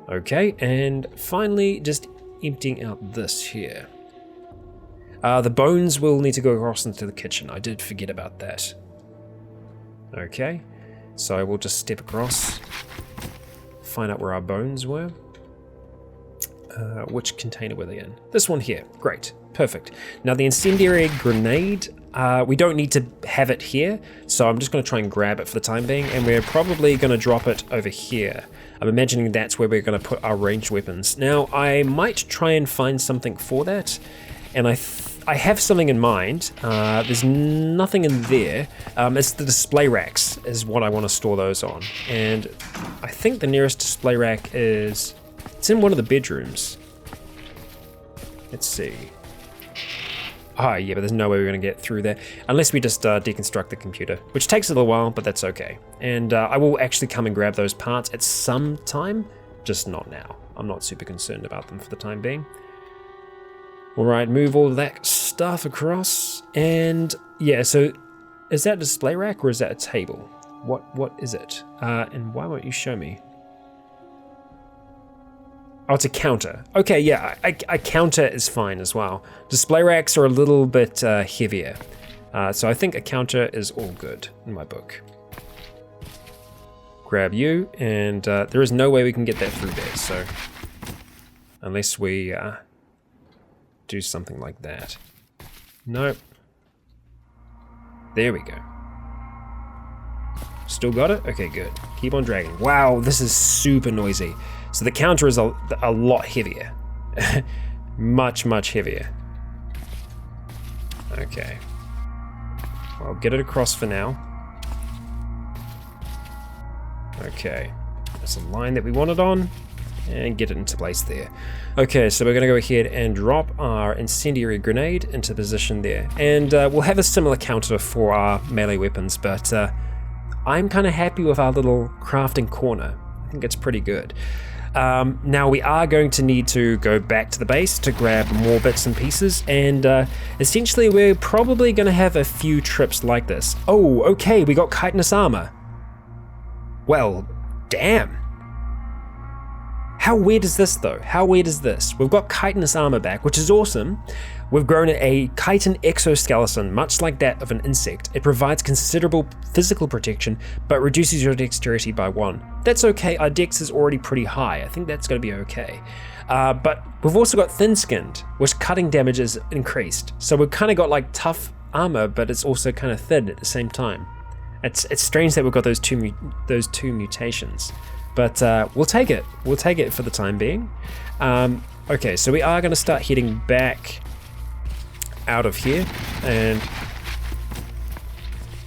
Okay, and finally just emptying out this here. The bones will need to go across into the kitchen. I did forget about that. Okay, so I will just step across, find out where our bones were. Which container were they in? This one here. Great. Perfect. Now the incendiary grenade, we don't need to have it here, so I'm just going to try and grab it for the time being, and we're probably going to drop it over here. I'm imagining that's where we're going to put our ranged weapons. Now I might try and find something for that, and I have something in mind. There's nothing in there. It's the display racks is what I want to store those on, and I think the nearest display rack is... It's in one of the bedrooms. Let's see. Ah, yeah, but there's no way we're going to get through there unless we just deconstruct the computer, which takes a little while, but that's okay. And I will actually come and grab those parts at some time, just not now. I'm not super concerned about them for the time being. All right, move all of that stuff across. And yeah, so is that a display rack or is that a table? What is it? And why won't you show me? Oh, it's a counter. Okay, yeah, a counter is fine as well. Display racks are a little bit heavier. So I think a counter is all good in my book. Grab you, and there is no way we can get that through there, so... Unless we do something like that. Nope. There we go. Still got it? Okay, good. Keep on dragging. Wow, this is super noisy. So the counter is a lot heavier. much heavier. Okay. I'll get it across for now. Okay. That's a line that we wanted on. and get it into place there. Okay, so we're going to go ahead and drop our incendiary grenade into position there, and we'll have a similar counter for our melee weapons, but I'm kind of happy with our little crafting corner. I think it's pretty good. Now we are going to need to go back to the base to grab more bits and pieces, and essentially we're probably going to have a few trips like this. Oh, okay, we got chitinous armor. Well, damn. How weird is this though? How weird is this? We've got chitinous armor back, which is awesome. We've grown a chitin exoskeleton, much like that of an insect. It provides considerable physical protection, but reduces your dexterity by 1. That's okay, our dex is already pretty high. I think that's gonna be okay. But we've also got thin-skinned, which cutting damage is increased. So we've kind of got like tough armor, but it's also kind of thin at the same time. It's strange that we've got those two mutations. But we'll take it. We'll take it for the time being. Okay, so we are going to start heading back out of here, and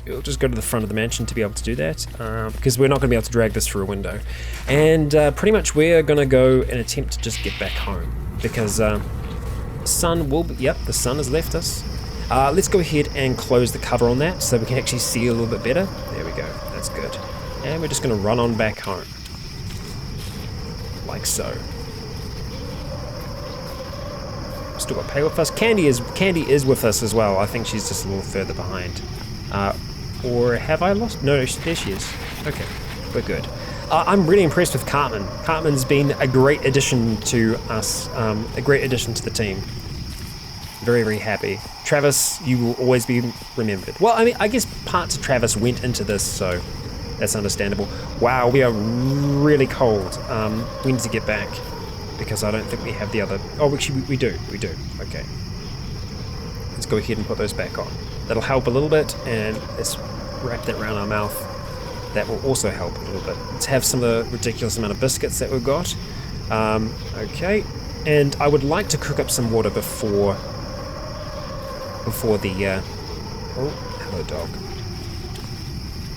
we'll just go to the front of the mansion to be able to do that, because we're not going to be able to drag this through a window. And pretty much we're going to go and attempt to just get back home, because the sun will be, yep, the sun has left us. Let's go ahead and close the cover on that so we can actually see a little bit better. There we go, that's good. And we're just going to run on back home. Like so. Still got Pay with us. Candy is with us as well. I think she's just a little further behind. Or have I lost? No, there she is. Okay, we're good. I'm really impressed with Cartman. Cartman's been a great addition to us, a great addition to the team. Very, very happy. Travis, you will always be remembered. Well, I mean, I guess parts of Travis went into this, so that's understandable. Wow, we are really cold. We need to get back, because I don't think we have the other... Oh, actually, we do. Okay. Let's go ahead and put those back on. That'll help a little bit, and let's wrap that around our mouth. That will also help a little bit. Let's have some of the ridiculous amount of biscuits that we've got. Okay. And I would like to cook up some water before the... oh, hello, dog.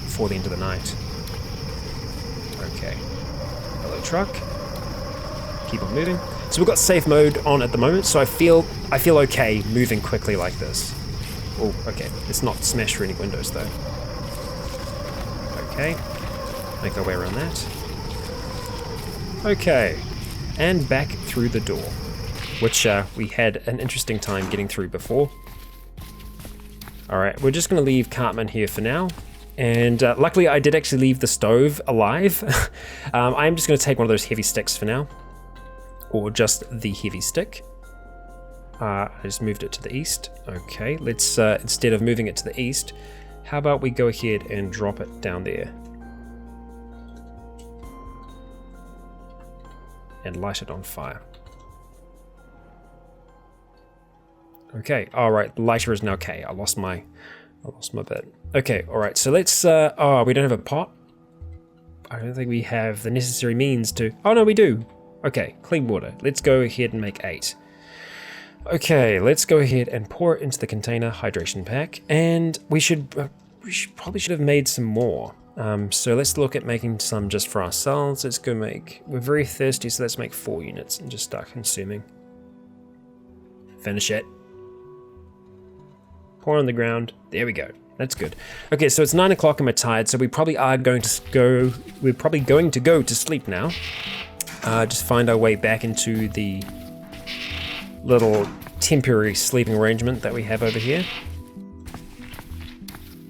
Before the end of the night. Okay. Hello, truck. Keep on moving. So we've got safe mode on at the moment, so I feel okay moving quickly like this. Oh, okay. Let's not smash through any windows though. Okay. Make our way around that. Okay. And back through the door, which we had an interesting time getting through before. Alright, we're just going to leave Cartman here for now. And luckily I did actually leave the stove alive. I'm just going to take one of those heavy sticks for now. Or just the heavy stick. I just moved it to the east. Okay, let's, instead of moving it to the east, how about we go ahead and drop it down there. And light it on fire. Okay, alright, the lighter is now okay. I lost my bit. Okay, alright, so let's, oh, we don't have a pot? I don't think we have the necessary means to, oh no, we do. Okay, clean water. Let's go ahead and make 8. Okay, let's go ahead and pour it into the container hydration pack, and we probably should have made some more. So let's look at making some just for ourselves. Let's go make, we're very thirsty, so let's make 4 units and just start consuming. Finish it. Pour on the ground. There we go. That's good. Okay, so it's 9 o'clock and we're tired, so we probably are going to go, we're probably going to go to sleep now. Just find our way back into the little temporary sleeping arrangement that we have over here.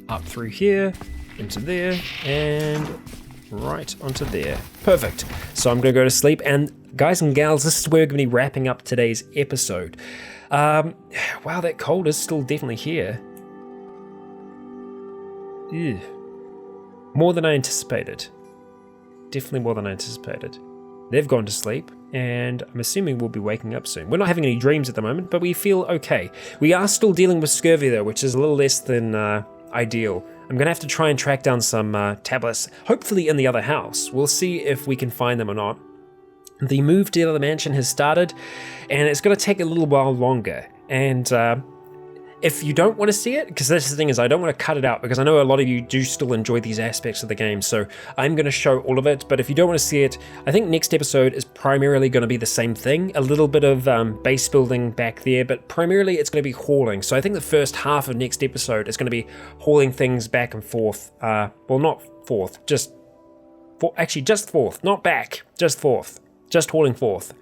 Up through here, into there, and right onto there. Perfect. So I'm going to go to sleep, and guys and gals, this is where we're going to be wrapping up today's episode. Wow, that cold is still definitely here. Ew. More than I anticipated. Definitely more than I anticipated. They've gone to sleep, and I'm assuming we'll be waking up soon. We're not having any dreams at the moment, but we feel okay. We are still dealing with scurvy though, which is a little less than ideal. I'm gonna have to try and track down some tablets, hopefully in the other house. We'll see if we can find them or not. The move to the mansion has started, and it's gonna take a little while longer. And if you don't want to see it, because that's the thing is I don't want to cut it out, because I know a lot of you do still enjoy these aspects of the game, so I'm going to show all of it. But if you don't want to see it, I think next episode is primarily going to be the same thing, a little bit of base building back there, but primarily it's going to be hauling. So I think the first half of next episode is going to be hauling things back and forth, well, not forth, just forth, not back, just forth, just hauling forth.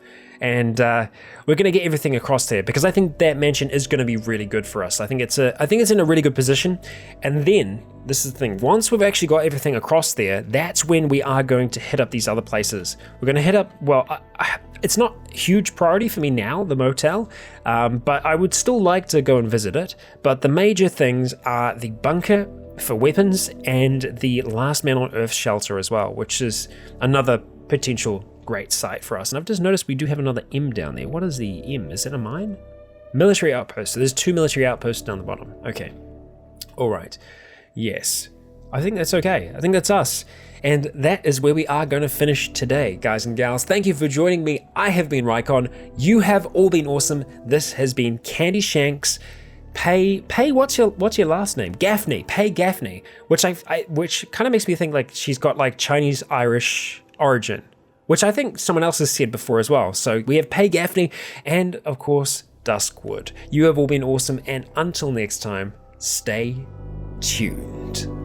And we're going to get everything across there, because I think that mansion is going to be really good for us. I think it's in a really good position. And then this is the thing: once we've actually got everything across there, that's when we are going to hit up these other places. We're going to hit up. Well, it's not a huge priority for me now, the motel, but I would still like to go and visit it. But the major things are the bunker for weapons and the Last Man on Earth shelter as well, which is another potential great site for us. And I've just noticed we do have another M down there. What is the M? Is it a mine? Military outpost. So there's 2 military outposts down the bottom. Okay. All right. Yes. I think that's okay. I think that's us. And that is where we are going to finish today, guys and gals. Thank you for joining me. I have been Rycon. You have all been awesome. This has been Candy Shanks. Pay. What's your last name? Gaffney. Pay Gaffney. Which which kind of makes me think like she's got like Chinese Irish origin, which I think someone else has said before as well. So we have Pay Gaffney and, of course, Duskwood. You have all been awesome, and until next time, stay tuned.